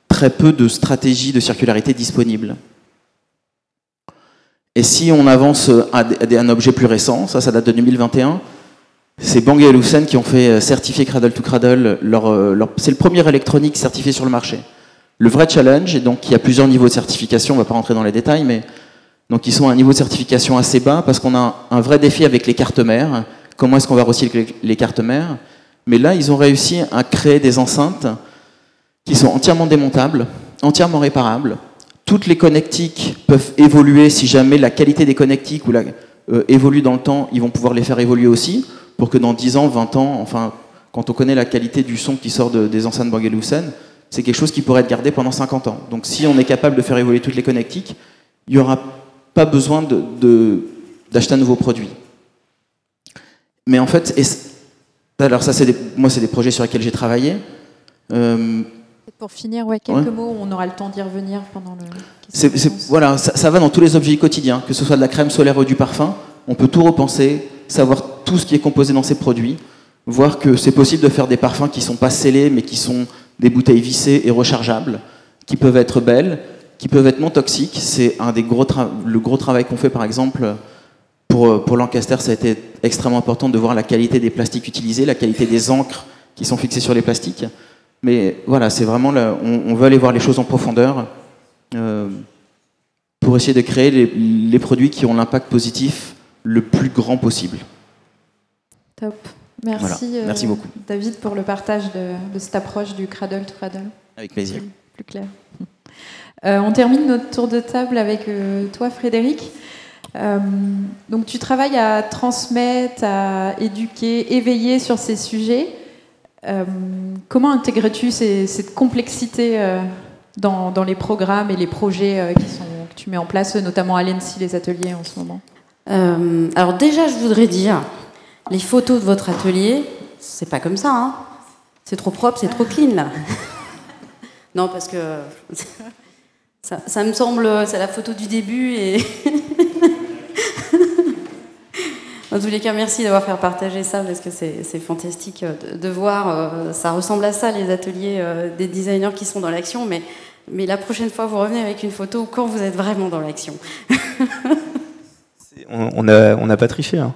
très peu de stratégies de circularité disponibles. Et si on avance à un objet plus récent, ça date de 2021, c'est Bang & Olufsen qui ont fait certifier Cradle to Cradle. C'est le premier électronique certifié sur le marché. Le vrai challenge, et donc il y a plusieurs niveaux de certification, on ne va pas rentrer dans les détails, mais donc ils sont à un niveau de certification assez bas parce qu'on a un vrai défi avec les cartes mères. Comment est-ce qu'on va recycler les cartes mères? Mais là, ils ont réussi à créer des enceintes qui sont entièrement démontables, entièrement réparables. Toutes les connectiques peuvent évoluer si jamais la qualité des connectiques évolue dans le temps, ils vont pouvoir les faire évoluer aussi, pour que dans 10 ans, 20 ans, enfin, quand on connaît la qualité du son qui sort des enceintes Bang & Olufsen, c'est quelque chose qui pourrait être gardé pendant 50 ans. Donc si on est capable de faire évoluer toutes les connectiques, il n'y aura pas besoin d'acheter un nouveau produit. Mais en fait, alors ça, moi, c'est des projets sur lesquels j'ai travaillé. Pour finir, quelques mots, on aura le temps d'y revenir pendant le... Voilà, ça va dans tous les objets du quotidien, que ce soit de la crème solaire ou du parfum, on peut tout repenser, savoir tout ce qui est composé dans ces produits, voir que c'est possible de faire des parfums qui ne sont pas scellés, mais qui sont des bouteilles vissées et rechargeables, qui peuvent être belles, qui peuvent être non toxiques. C'est le gros travail qu'on fait, par exemple, pour Lancaster, ça a été extrêmement important de voir la qualité des plastiques utilisés, la qualité des encres qui sont fixées sur les plastiques. Mais voilà, c'est vraiment on veut aller voir les choses en profondeur pour essayer de créer les produits qui ont l'impact positif le plus grand possible. Top. Merci, voilà. Merci beaucoup. David, pour le partage de cette approche du Cradle to Cradle. Avec plaisir. Plus clair. On termine notre tour de table avec toi, Frédéric. Donc tu travailles à transmettre, à éduquer, éveiller sur ces sujets. Comment intègres-tu cette complexité dans les programmes et les projets que tu mets en place, notamment à l'ENSI, les ateliers en ce moment? Alors déjà, je voudrais dire, les photos de votre atelier, c'est pas comme ça, hein. C'est trop propre, c'est trop clean, là. Non, parce que ça me semble, c'est la photo du début et... En tous les cas, merci d'avoir fait partager ça parce que c'est fantastique de voir. Ça ressemble à ça, les ateliers des designers qui sont dans l'action. Mais la prochaine fois, vous revenez avec une photo quand vous êtes vraiment dans l'action. On n'a pas triché. Hein.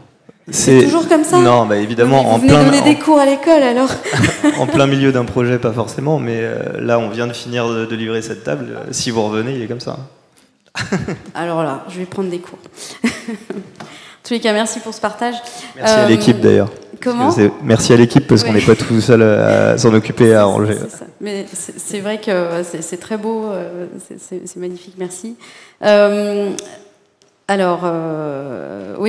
C'est toujours comme ça? Non, bah évidemment. Vous venez donner des cours à l'école, alors? En plein milieu d'un projet, pas forcément. Mais là, on vient de finir de livrer cette table. Si vous revenez, il est comme ça. Alors là, je vais prendre des cours. En tous les cas, merci pour ce partage. Merci à l'équipe d'ailleurs. Comment? Merci à l'équipe parce qu'on n'est pas tout seul à s'en occuper, à ranger. Mais c'est vrai que c'est très beau, c'est magnifique, merci. Oui,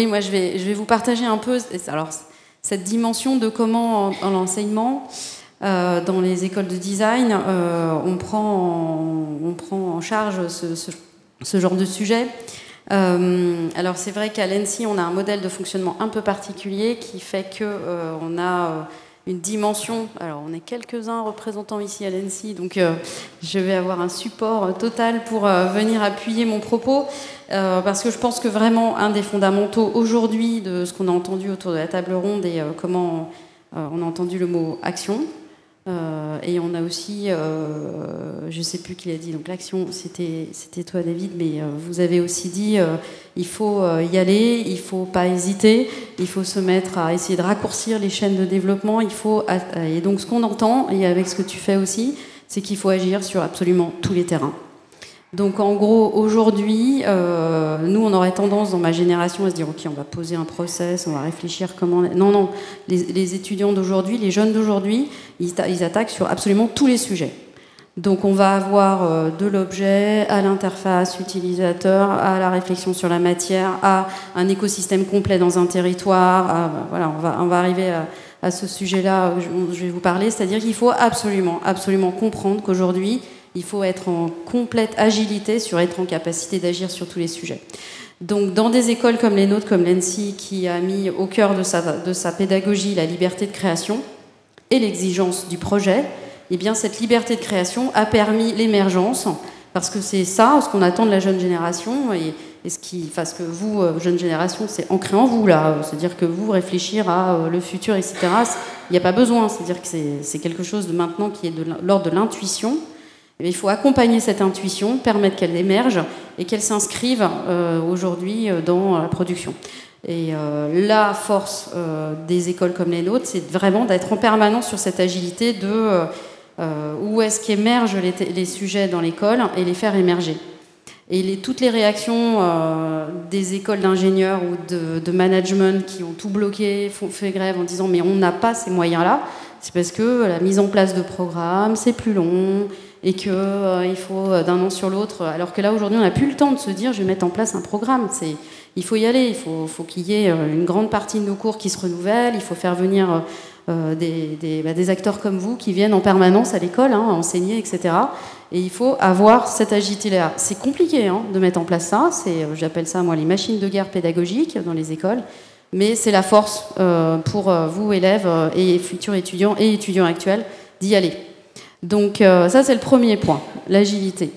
moi je vais vous partager un peu cette dimension de comment en l'enseignement, dans les écoles de design, on prend en charge ce genre de sujet. Alors c'est vrai qu'à l'ENSI, on a un modèle de fonctionnement un peu particulier qui fait qu'on a une dimension... Alors on est quelques-uns représentants ici à l'ENSI, donc je vais avoir un support total pour venir appuyer mon propos, parce que je pense que vraiment un des fondamentaux aujourd'hui de ce qu'on a entendu autour de la table ronde et comment On a entendu le mot action. Et on a aussi, je ne sais plus qui l'a dit, donc l'action, c'était toi David, mais vous avez aussi dit il faut y aller, il ne faut pas hésiter, il faut se mettre à essayer de raccourcir les chaînes de développement, et donc ce qu'on entend, et avec ce que tu fais aussi, c'est qu'il faut agir sur absolument tous les terrains. Donc en gros, aujourd'hui, nous on aurait tendance dans ma génération à se dire ok, on va poser un process, on va réfléchir comment... Non, les étudiants d'aujourd'hui, les jeunes d'aujourd'hui, ils attaquent sur absolument tous les sujets. Donc on va avoir de l'objet à l'interface utilisateur, à la réflexion sur la matière, à un écosystème complet dans un territoire. Voilà, on va arriver à ce sujet-là, je vais vous parler, c'est-à dire qu'il faut absolument comprendre qu'aujourd'hui, il faut être en complète agilité sur être en capacité d'agir sur tous les sujets. Donc, dans des écoles comme les nôtres, comme l'ENSI, qui a mis au cœur de sa pédagogie la liberté de création et l'exigence du projet, eh bien, cette liberté de création a permis l'émergence, parce que c'est ça, ce qu'on attend de la jeune génération, et ce que vous, jeune génération, c'est ancré en vous, là. C'est-à-dire que vous, réfléchir à le futur, etc., il n'y a pas besoin. C'est-à-dire que c'est quelque chose de maintenant qui est de l'ordre de l'intuition. Il faut accompagner cette intuition, permettre qu'elle émerge et qu'elle s'inscrive aujourd'hui dans la production. Et la force des écoles comme les nôtres, c'est vraiment d'être en permanence sur cette agilité de où est-ce qu'émergent les sujets dans l'école et les faire émerger. Et toutes les réactions des écoles d'ingénieurs ou de management qui ont tout bloqué, fait grève en disant mais on n'a pas ces moyens-là, c'est parce que la mise en place de programmes, c'est plus long, et qu'il faut d'un an sur l'autre, alors que là aujourd'hui on n'a plus le temps de se dire je vais mettre en place un programme. Il faut y aller, il faut qu'il y ait une grande partie de nos cours qui se renouvellent, il faut faire venir des acteurs comme vous qui viennent en permanence à l'école, enseigner, etc. Et il faut avoir cette agilité-là. C'est compliqué de mettre en place ça, j'appelle ça moi les machines de guerre pédagogiques dans les écoles, mais c'est la force pour vous élèves et futurs étudiants et étudiants actuels d'y aller. Donc ça c'est le premier point, l'agilité.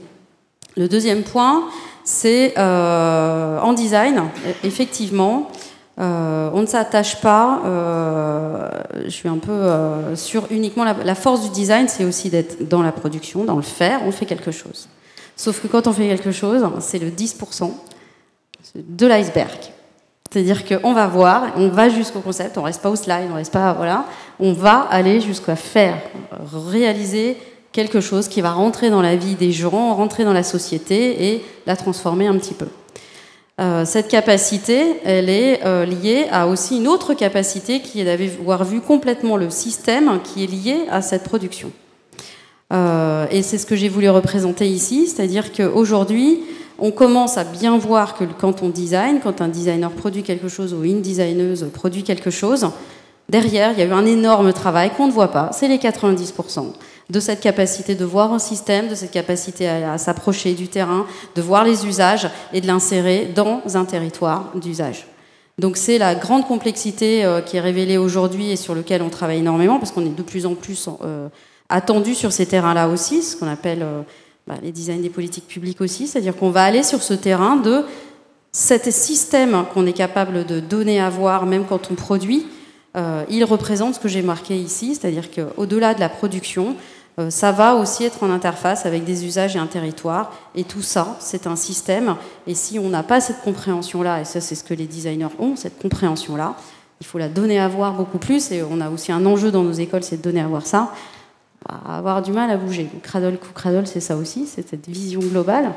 Le deuxième point, c'est en design, effectivement, on ne s'attache pas, je suis un peu sur uniquement la force du design, c'est aussi d'être dans la production, dans le faire, on fait quelque chose. Sauf que quand on fait quelque chose, c'est le 10% de l'iceberg. C'est-à-dire qu'on va voir, on va jusqu'au concept, on reste pas au slide, on reste pas, voilà, on va aller jusqu'à faire, réaliser quelque chose qui va rentrer dans la vie des gens, rentrer dans la société et la transformer un petit peu. Cette capacité, elle est liée à aussi une autre capacité qui est d'avoir vu complètement le système qui est lié à cette production. Et c'est ce que j'ai voulu représenter ici, c'est-à-dire qu'aujourd'hui, on commence à bien voir que quand on design, quand un designer produit quelque chose ou une designeuse produit quelque chose, derrière, il y a eu un énorme travail qu'on ne voit pas, c'est les 90%. De cette capacité de voir un système, de cette capacité à s'approcher du terrain, de voir les usages et de l'insérer dans un territoire d'usage. Donc c'est la grande complexité qui est révélée aujourd'hui et sur laquelle on travaille énormément, parce qu'on est de plus en plus attendu sur ces terrains-là aussi, ce qu'on appelle les designs des politiques publiques aussi, c'est-à-dire qu'on va aller sur ce terrain de cet système qu'on est capable de donner à voir, même quand on produit. Il représente ce que j'ai marqué ici, c'est-à-dire qu'au-delà de la production, ça va aussi être en interface avec des usages et un territoire. Et tout ça, c'est un système. Et si on n'a pas cette compréhension-là, et ça c'est ce que les designers ont, cette compréhension-là, il faut la donner à voir beaucoup plus. Et on a aussi un enjeu dans nos écoles, c'est de donner à voir ça. On va avoir du mal à bouger. Cradle coup cradle, c'est ça aussi, c'est cette vision globale,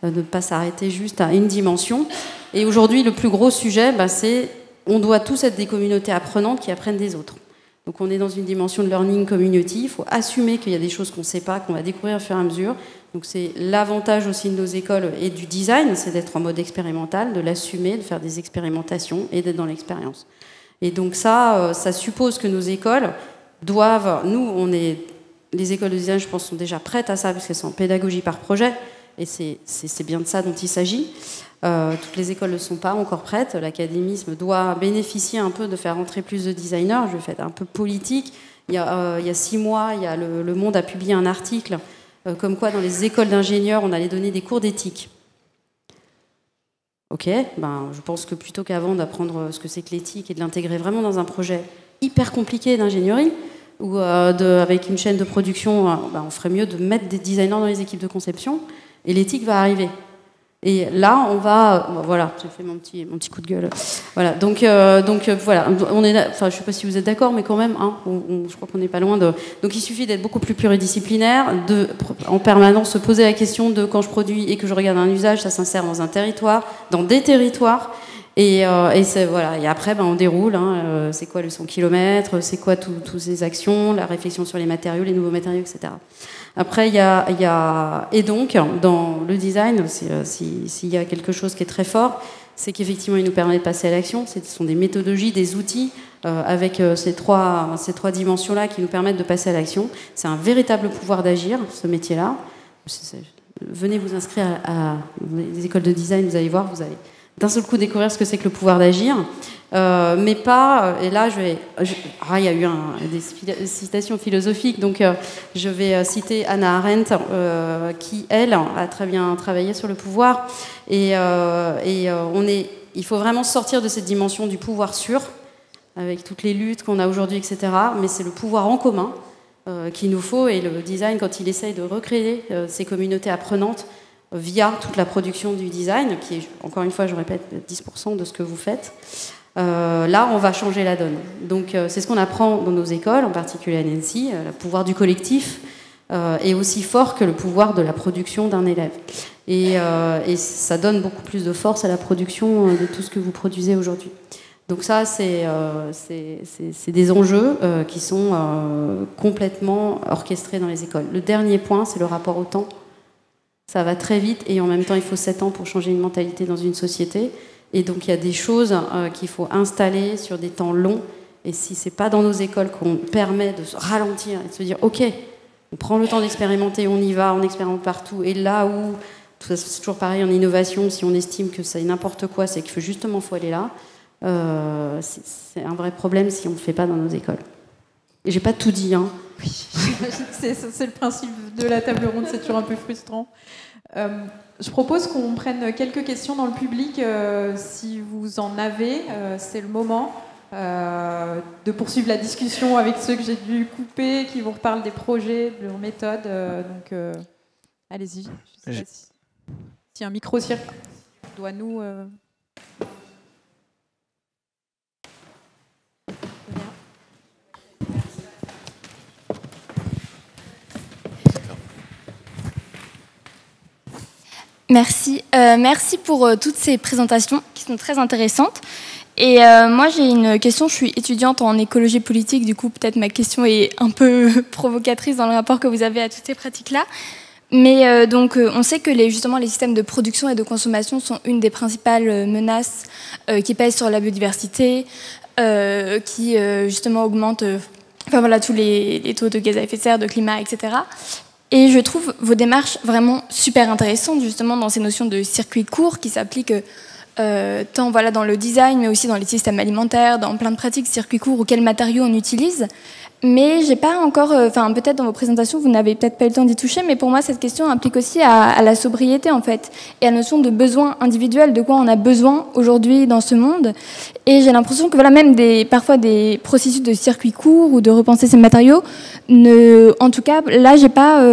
de ne pas s'arrêter juste à une dimension. Et aujourd'hui, le plus gros sujet, c'est on doit tous être des communautés apprenantes qui apprennent des autres. Donc on est dans une dimension de learning community, il faut assumer qu'il y a des choses qu'on ne sait pas, qu'on va découvrir au fur et à mesure. Donc c'est l'avantage aussi de nos écoles et du design, c'est d'être en mode expérimental, de l'assumer, de faire des expérimentations et d'être dans l'expérience. Et donc ça suppose que nos écoles doivent, les écoles de design, je pense, sont déjà prêtes à ça, parce qu'elles sont en pédagogie par projet, et c'est bien de ça dont il s'agit. Toutes les écoles ne sont pas encore prêtes. L'académisme doit bénéficier un peu de faire entrer plus de designers. Je vais faire un peu politique. Il y a 6 mois, le Monde a publié un article comme quoi dans les écoles d'ingénieurs, on allait donner des cours d'éthique. Ok, je pense que plutôt qu'avant d'apprendre ce que c'est que l'éthique et de l'intégrer vraiment dans un projet, hyper compliqués d'ingénierie, ou avec une chaîne de production, on ferait mieux de mettre des designers dans les équipes de conception, et l'éthique va arriver. Et là, on va... voilà, j'ai fait mon petit coup de gueule. Voilà, donc voilà, on est là, enfin, je ne sais pas si vous êtes d'accord, mais quand même, hein, je crois qu'on n'est pas loin de... Donc il suffit d'être beaucoup plus pluridisciplinaire, en permanence se poser la question de quand je produis et que je regarde un usage, ça s'insère dans un territoire, dans des territoires, et voilà. Et après, on déroule, hein, c'est quoi le 100 km, c'est quoi toutes ces actions, la réflexion sur les matériaux, les nouveaux matériaux, etc. Après, et donc, dans le design, s'il y a quelque chose qui est très fort, c'est qu'effectivement, il nous permet de passer à l'action. Ce sont des méthodologies, des outils, avec ces trois dimensions-là qui nous permettent de passer à l'action. C'est un véritable pouvoir d'agir, ce métier-là. Venez vous inscrire à des écoles de design, vous allez voir, vous allez d'un seul coup découvrir ce que c'est que le pouvoir d'agir. Mais pas... Et là, il y a eu des citations philosophiques, donc je vais citer Hannah Arendt, qui, elle, a très bien travaillé sur le pouvoir. Il faut vraiment sortir de cette dimension du pouvoir sûr, avec toutes les luttes qu'on a aujourd'hui, etc. Mais c'est le pouvoir en commun qu'il nous faut, et le design, quand il essaye de recréer ces communautés apprenantes via toute la production du design, qui est, encore une fois, je répète, 10% de ce que vous faites, là, on va changer la donne. Donc, c'est ce qu'on apprend dans nos écoles, en particulier à Nancy. Le pouvoir du collectif est aussi fort que le pouvoir de la production d'un élève. Et ça donne beaucoup plus de force à la production de tout ce que vous produisez aujourd'hui. Donc ça, c'est des enjeux qui sont complètement orchestrés dans les écoles. Le dernier point, c'est le rapport au temps. Ça va très vite, et en même temps, il faut 7 ans pour changer une mentalité dans une société. Et donc, il y a des choses qu'il faut installer sur des temps longs. Et si ce n'est pas dans nos écoles qu'on permet de se ralentir et de se dire « Ok, on prend le temps d'expérimenter, on y va, on expérimente partout. » Et là où, c'est toujours pareil en innovation, si on estime que c'est n'importe quoi, c'est qu'il faut justement aller là. C'est un vrai problème si on ne le fait pas dans nos écoles. Et j'ai pas tout dit, hein. Oui, c'est le principe de la table ronde, c'est toujours un peu frustrant. Je propose qu'on prenne quelques questions dans le public, si vous en avez, c'est le moment de poursuivre la discussion avec ceux que j'ai dû couper, qui vous reparlent des projets, de leurs méthodes. Donc, allez-y. Je sais pas si un micro-circuit doit nous... Merci. Merci pour toutes ces présentations qui sont très intéressantes. Et moi, j'ai une question. Je suis étudiante en écologie politique. Du coup, peut-être ma question est un peu provocatrice dans le rapport que vous avez à toutes ces pratiques-là. Mais donc, on sait que justement, les systèmes de production et de consommation sont une des principales menaces qui pèsent sur la biodiversité, qui justement augmentent tous les taux de gaz à effet de serre, de climat, etc. Et je trouve vos démarches vraiment super intéressantes, justement, dans ces notions de circuit court qui s'appliquent tant dans le design, mais aussi dans les systèmes alimentaires, dans plein de pratiques circuit court ou quels matériaux on utilise. Mais j'ai pas encore, peut-être dans vos présentations, vous n'avez peut-être pas eu le temps d'y toucher, mais pour moi, cette question implique aussi à la sobriété, en fait, et à la notion de besoin individuel, de quoi on a besoin aujourd'hui dans ce monde. Et j'ai l'impression que même parfois des processus de circuit court ou de repenser ces matériaux, en tout cas, là, j'ai pas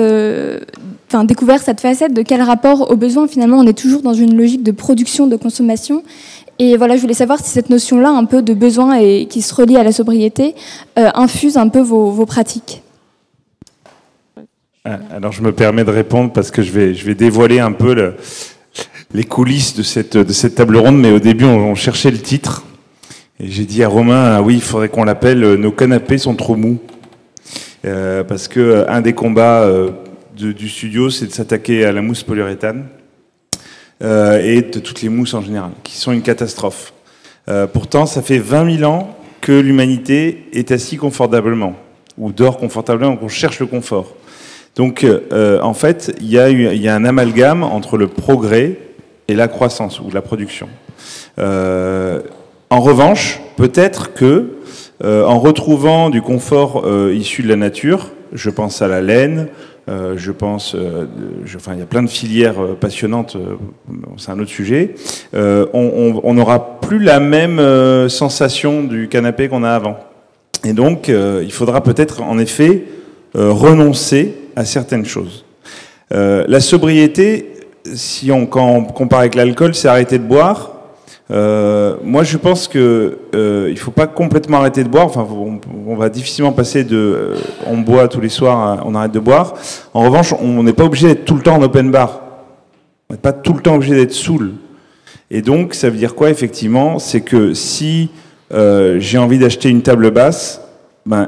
découvert cette facette de quel rapport aux besoins. Finalement, on est toujours dans une logique de production, de consommation. Et voilà, je voulais savoir si cette notion-là, un peu de besoin et qui se relie à la sobriété, infuse un peu vos pratiques. Alors, je me permets de répondre parce que je vais dévoiler un peu les coulisses de cette table ronde. Mais au début, on cherchait le titre. Et j'ai dit à Romain, ah oui, il faudrait qu'on l'appelle « Nos canapés sont trop mous ». Parce que un des combats du studio, c'est de s'attaquer à la mousse polyuréthane. Et de toutes les mousses en général, qui sont une catastrophe. Pourtant, ça fait 20 000 ans que l'humanité est assise confortablement, ou dort confortablement, qu'on cherche le confort. Donc, en fait, il y a un amalgame entre le progrès et la croissance, ou la production. En revanche, peut-être que, en retrouvant du confort issu de la nature, je pense à la laine, je pense, il y a plein de filières passionnantes, c'est un autre sujet. On n'aura plus la même sensation du canapé qu'on a avant. Et donc, il faudra peut-être, en effet, renoncer à certaines choses. La sobriété, quand on compare avec l'alcool, c'est arrêter de boire. Moi, je pense que il faut pas complètement arrêter de boire. Enfin, on va difficilement passer de on boit tous les soirs à on arrête de boire. En revanche, on n'est pas obligé d'être tout le temps en open bar. On n'est pas tout le temps obligé d'être saoul. Et donc, ça veut dire quoi, effectivement? C'est que si j'ai envie d'acheter une table basse,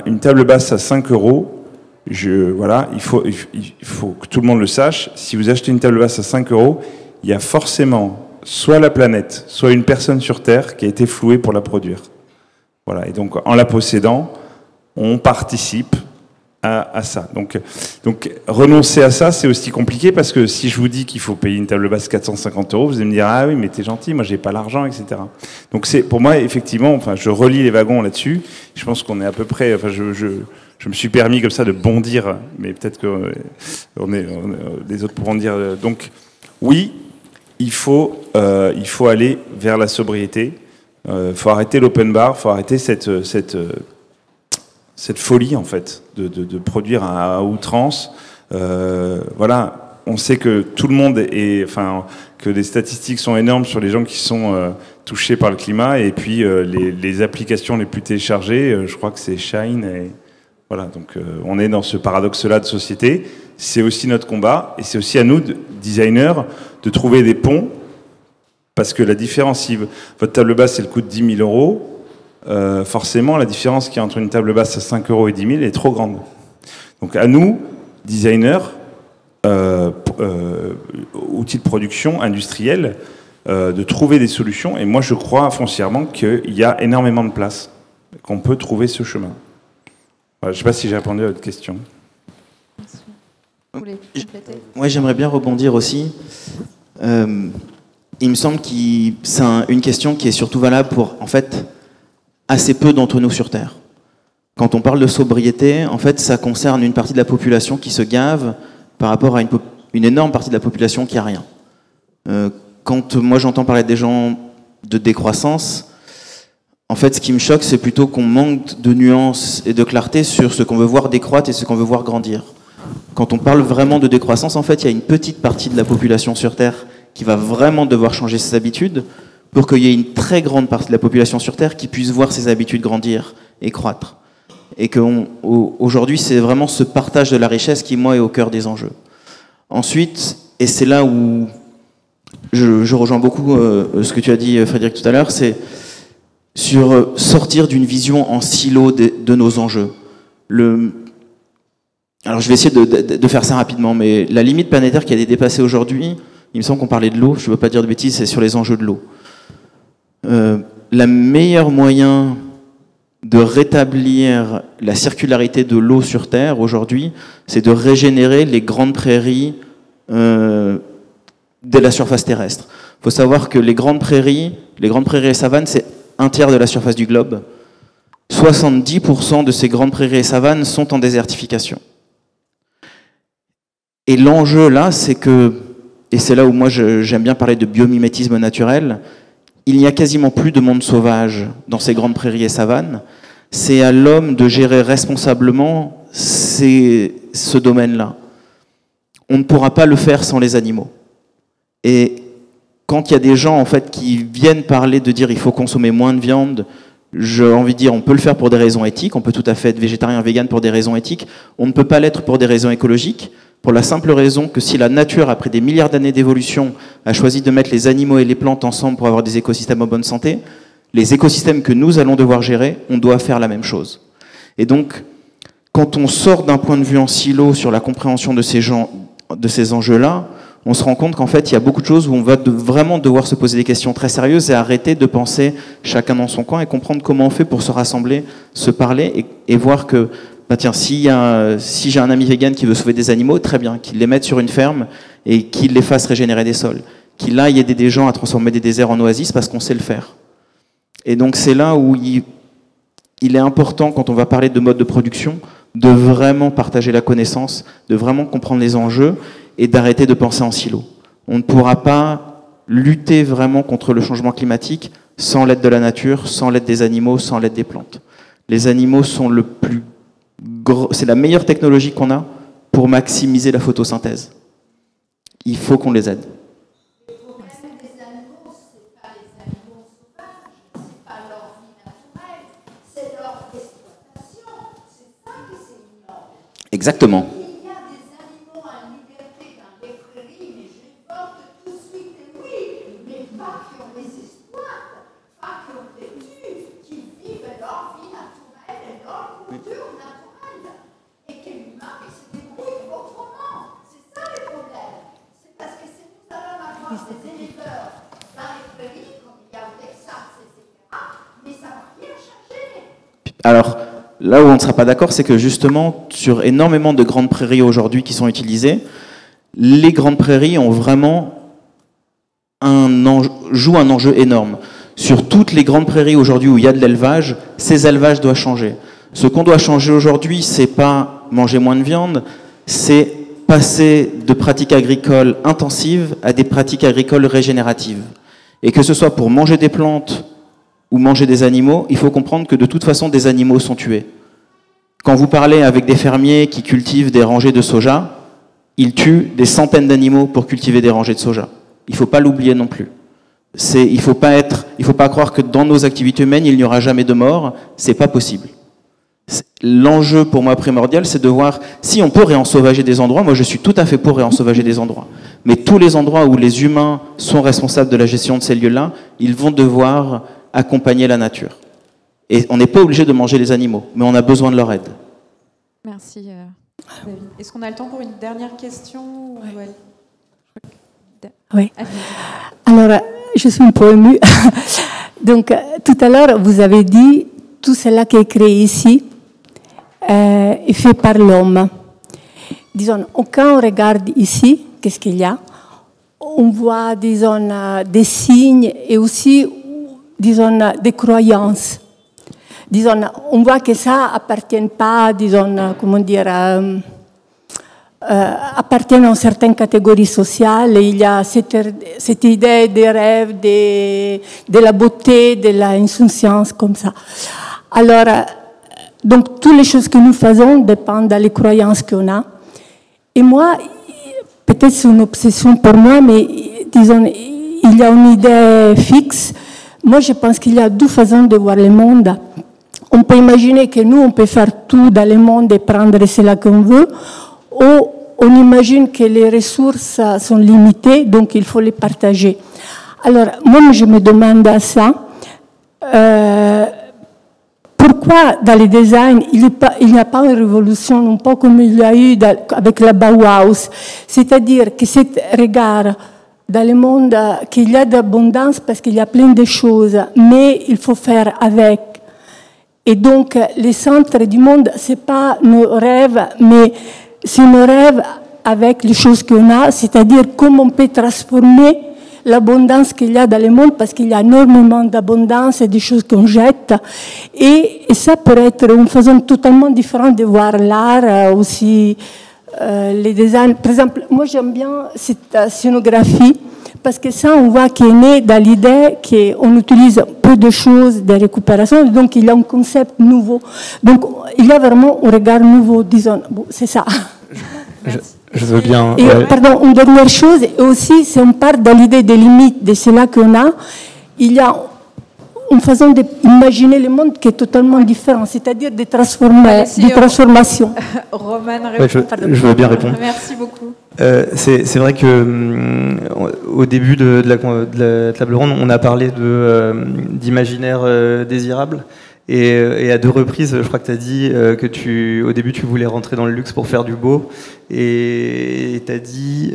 une table basse à 5 €, voilà, il faut que tout le monde le sache. Si vous achetez une table basse à 5 €, il y a forcément soit la planète, soit une personne sur Terre qui a été flouée pour la produire. Voilà. Et donc, en la possédant, on participe à ça. Donc, renoncer à ça, c'est aussi compliqué parce que si je vous dis qu'il faut payer une table basse 450 €, vous allez me dire ah oui, mais t'es gentil, moi j'ai pas l'argent, etc. Donc c'est pour moi effectivement, enfin je relis les wagons là-dessus. Je pense qu'on est à peu près, enfin je me suis permis comme ça de bondir, mais peut-être que les autres pourront dire. Donc oui, il faut aller vers la sobriété. Faut arrêter l'open bar, faut arrêter cette folie en fait de produire à outrance. Voilà, on sait que tout le monde que les statistiques sont énormes sur les gens qui sont touchés par le climat, et puis les applications les plus téléchargées, je crois que c'est Shine. Et voilà, donc on est dans ce paradoxe-là de société. C'est aussi notre combat, et c'est aussi à nous, designers, de trouver des ponts, parce que la différence, si votre table basse, elle coûte 10 000 €, forcément, la différence qu'il y a entre une table basse à 5 € et 10 000 est trop grande. Donc à nous, designers, outils de production industriels, de trouver des solutions. Et moi, je crois foncièrement qu'il y a énormément de place, qu'on peut trouver ce chemin. Voilà, je ne sais pas si j'ai répondu à votre question. Vous voulez compléter ? Moi, j'aimerais bien rebondir aussi. Il me semble que c'est une question qui est surtout valable pour, en fait, assez peu d'entre nous sur Terre. Quand on parle de sobriété, en fait, ça concerne une partie de la population qui se gave par rapport à une énorme partie de la population qui a rien. Quand moi j'entends parler des gens de décroissance, en fait, ce qui me choque, c'est plutôt qu'on manque de nuances et de clarté sur ce qu'on veut voir décroître et ce qu'on veut voir grandir. Quand on parle vraiment de décroissance, en fait, il y a une petite partie de la population sur Terre qui va vraiment devoir changer ses habitudes pour qu'il y ait une très grande partie de la population sur Terre qui puisse voir ses habitudes grandir et croître. Et qu'aujourd'hui, c'est vraiment ce partage de la richesse qui, moi, est au cœur des enjeux. Ensuite, et c'est là où je rejoins beaucoup ce que tu as dit, Frédéric, tout à l'heure, c'est sur sortir d'une vision en silo de nos enjeux. Alors, je vais essayer de faire ça rapidement, mais la limite planétaire qui a été dépassée aujourd'hui, il me semble qu'on parlait de l'eau, je ne veux pas dire de bêtises, c'est sur les enjeux de l'eau. Le meilleur moyen de rétablir la circularité de l'eau sur Terre aujourd'hui, c'est de régénérer les grandes prairies de la surface terrestre. Il faut savoir que les grandes prairies et savanes, c'est 1/3 de la surface du globe. 70% de ces grandes prairies et savanes sont en désertification. Et l'enjeu là, c'est que, et c'est là où moi j'aime bien parler de biomimétisme naturel, il n'y a quasiment plus de monde sauvage dans ces grandes prairies et savanes. C'est à l'homme de gérer responsablement ce domaine-là. On ne pourra pas le faire sans les animaux. Et quand il y a des gens en fait qui viennent parler de dire il faut consommer moins de viande, j'ai envie de dire on peut le faire pour des raisons éthiques, on peut tout à fait être végétarien, vegan pour des raisons éthiques, on ne peut pas l'être pour des raisons écologiques, pour la simple raison que si la nature, après des milliards d'années d'évolution, a choisi de mettre les animaux et les plantes ensemble pour avoir des écosystèmes en bonne santé, les écosystèmes que nous allons devoir gérer, on doit faire la même chose. Et donc, quand on sort d'un point de vue en silo sur la compréhension de ces enjeux-là, on se rend compte qu'en fait, il y a beaucoup de choses où on va vraiment devoir se poser des questions très sérieuses et arrêter de penser chacun dans son coin et comprendre comment on fait pour se rassembler, se parler et voir que bah tiens, si j'ai un ami vegan qui veut sauver des animaux, très bien, qu'il les mette sur une ferme et qu'il les fasse régénérer des sols. Qu'il aille aider des gens à transformer des déserts en oasis parce qu'on sait le faire. Et donc c'est là où il est important, quand on va parler de mode de production, de vraiment partager la connaissance, de vraiment comprendre les enjeux et d'arrêter de penser en silo. On ne pourra pas lutter vraiment contre le changement climatique sans l'aide de la nature, sans l'aide des animaux, sans l'aide des plantes. Les animaux sont c'est la meilleure technologie qu'on a pour maximiser la photosynthèse. Il faut qu'on les aide. Le problème des animaux, c'est pas les animaux sauvages, c'est pas leur vie naturelle, c'est leur exploitation. C'est ça qui c'est ignoble. Exactement. Il y a des animaux en liberté dans les prairies, mais je les porte tout de suite, et oui, mais pas qu'on les exploite, pas qu'on les tue, qui vivent leur vie naturelle et leur culture naturelle, et que l'humain se débrouille autrement. C'est ça le problème. C'est parce que si nous allons avoir des éleveurs dans les prairies, comme il y a au Texas, etc., mais ça ne va rien changer. Alors, là où on ne sera pas d'accord, c'est que justement, sur énormément de grandes prairies aujourd'hui qui sont utilisées, les grandes prairies ont vraiment jouent un enjeu énorme. Sur toutes les grandes prairies aujourd'hui où il y a de l'élevage, ces élevages doivent changer. Ce qu'on doit changer aujourd'hui, c'est pas manger moins de viande, c'est passer de pratiques agricoles intensives à des pratiques agricoles régénératives. Et que ce soit pour manger des plantes ou manger des animaux, il faut comprendre que de toute façon, des animaux sont tués. Quand vous parlez avec des fermiers qui cultivent des rangées de soja, ils tuent des centaines d'animaux pour cultiver des rangées de soja. Il ne faut pas l'oublier non plus. Il ne faut pas croire que dans nos activités humaines, il n'y aura jamais de mort. C'est pas possible. L'enjeu pour moi primordial, c'est de voir si on peut réensauvager des endroits. Moi, je suis tout à fait pour réensauvager des endroits. Mais tous les endroits où les humains sont responsables de la gestion de ces lieux-là, ils vont devoir accompagner la nature. Et on n'est pas obligé de manger les animaux, mais on a besoin de leur aide. Merci, David. Est-ce qu'on a le temps pour une dernière question? Oui. Alors, je suis un peu émue. Donc, tout à l'heure, vous avez dit tout cela qui est créé ici est fait par l'homme. Disons, quand on regarde ici, qu'est-ce qu'il y a? On voit, disons, des signes et aussi, disons, des croyances. Disons, on voit que ça appartient pas, disons, comment dire, appartiennent à une certaine catégorie sociale. Il y a cette idée des rêves, de la beauté, de l'insouciance, comme ça. Alors, donc, toutes les choses que nous faisons dépendent des croyances qu'on a. Et moi, peut-être c'est une obsession pour moi, mais disons, il y a une idée fixe. Moi, je pense qu'il y a deux façons de voir le monde. On peut imaginer que nous, on peut faire tout dans le monde et prendre cela qu'on veut, ou on imagine que les ressources sont limitées, donc il faut les partager. Alors, moi, je me demande à ça, pourquoi dans le design, il n'y a pas une révolution, non pas comme il y a eu avec la Bauhaus, c'est-à-dire que ce regard dans le monde qu'il y a d'abondance parce qu'il y a plein de choses, mais il faut faire avec. Et donc, les centres du monde, ce n'est pas nos rêves, mais c'est nos rêves avec les choses qu'on a, c'est-à-dire comment on peut transformer l'abondance qu'il y a dans le monde, parce qu'il y a énormément d'abondance et des choses qu'on jette. Et ça pourrait être une façon totalement différente de voir l'art, aussi les designs. Par exemple, moi j'aime bien cette scénographie, parce que ça, on voit qu'il est né dans l'idée qu'on utilise peu de choses de récupération, donc il y a un concept nouveau. Donc il y a vraiment un regard nouveau, disons. Bon, c'est ça. Je veux bien. Et, pardon, une dernière chose, aussi, si on part dans l'idée des limites de cela qu'on a, il y a une façon d'imaginer le monde qui est totalement différente, c'est-à-dire des transformations. Roman, je veux bien répondre. Merci beaucoup. C'est vrai que au début de la table ronde, on a parlé d'imaginaire désirable. Et à deux reprises, je crois que tu as dit que au début, tu voulais rentrer dans le luxe pour faire du beau. Et tu as dit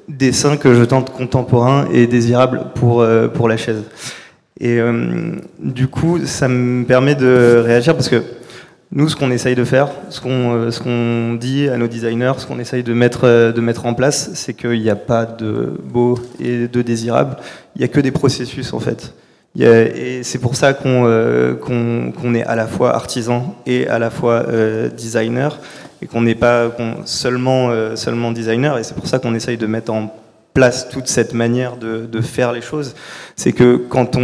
dessin que je tente contemporain et désirable pour la chaise. Et du coup, ça me permet de réagir parce que nous, ce qu'on essaye de faire, ce qu'on dit à nos designers, ce qu'on essaye de mettre en place, c'est qu'il n'y a pas de beau et de désirable. Il n'y a que des processus, en fait. Et c'est pour ça qu'on est à la fois artisan et à la fois designer, et qu'on n'est pas seulement designer, et c'est pour ça qu'on essaye de mettre en place toute cette manière de faire les choses. C'est que quand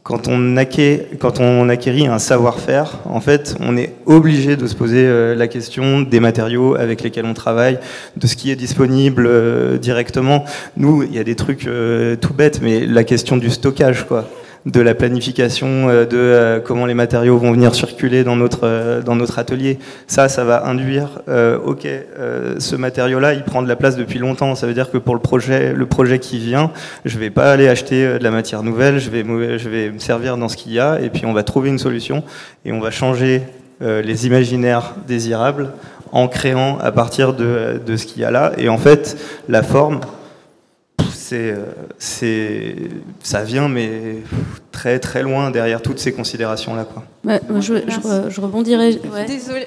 quand on acquérit un savoir-faire, en fait, on est obligé de se poser la question des matériaux avec lesquels on travaille, de ce qui est disponible directement. Nous, il y a des trucs tout bêtes, mais la question du stockage, quoi, de la planification, de comment les matériaux vont venir circuler dans notre atelier. Ça va induire, ce matériau-là, il prend de la place depuis longtemps. Ça veut dire que pour le projet qui vient, je vais pas aller acheter de la matière nouvelle, je vais me servir dans ce qu'il y a, et puis on va trouver une solution, et on va changer les imaginaires désirables en créant à partir de ce qu'il y a là. Et en fait, la forme, ça vient, mais très très loin derrière toutes ces considérations-là, quoi. Je rebondirai. Ouais. Désolée.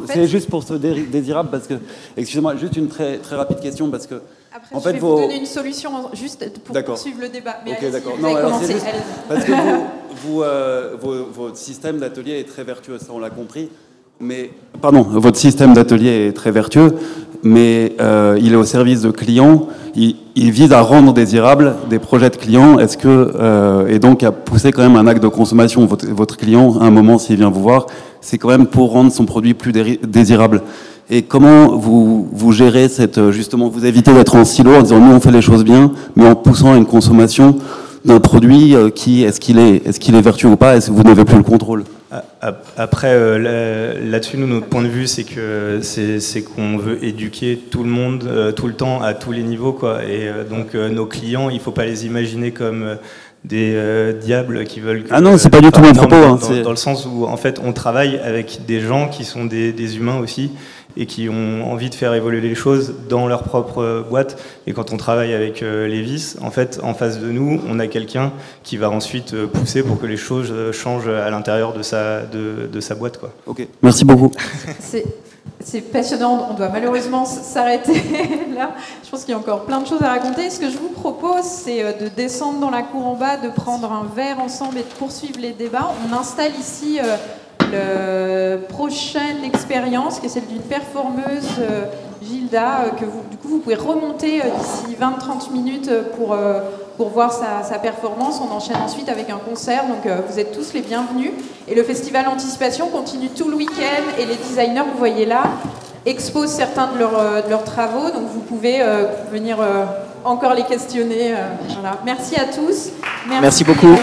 C'est juste pour ce désirable, parce que, excusez-moi, juste une très, très rapide question, parce que... Après, en je fait, vais vous donner une solution juste pour poursuivre le débat. Mais ok, d'accord. Vous avez commencé. Parce que votre système d'atelier est très vertueux, ça on l'a compris. Mais, pardon, votre système d'atelier est très vertueux, mais il est au service de clients. Il vise à rendre désirables des projets de clients. Est-ce que et donc à pousser quand même un acte de consommation. Votre client, à un moment, s'il vient vous voir, c'est quand même pour rendre son produit plus désirable. Et comment vous gérez justement, vous évitez d'être en silo en disant nous on fait les choses bien, mais en poussant à une consommation d'un produit qui est-ce qu'il est vertueux ou pas, est-ce que vous n'avez plus le contrôle? Après, là-dessus, nous, notre point de vue, c'est qu'on veut éduquer tout le monde, tout le temps, à tous les niveaux, quoi. Et donc, nos clients, il faut pas les imaginer comme des diables qui veulent... Ah non, c'est pas du tout mon propos. Dans le sens où, en fait, on travaille avec des gens qui sont des humains aussi, et qui ont envie de faire évoluer les choses dans leur propre boîte. Et quand on travaille avec Lévis, en fait, en face de nous, on a quelqu'un qui va ensuite pousser pour que les choses changent à l'intérieur de sa boîte, quoi. Ok, merci beaucoup. C'est passionnant, on doit malheureusement s'arrêter là. Je pense qu'il y a encore plein de choses à raconter. Ce que je vous propose, c'est de descendre dans la cour en bas, de prendre un verre ensemble et de poursuivre les débats. On installe ici... la prochaine expérience, qui est celle d'une performeuse, Gilda, que vous pouvez remonter d'ici 20-30 minutes pour voir sa performance. On enchaîne ensuite avec un concert, donc vous êtes tous les bienvenus. Et le festival Anticipation continue tout le week-end, et les designers, vous voyez là, exposent certains de leurs travaux, donc vous pouvez venir encore les questionner. Voilà. Merci à tous. Merci beaucoup.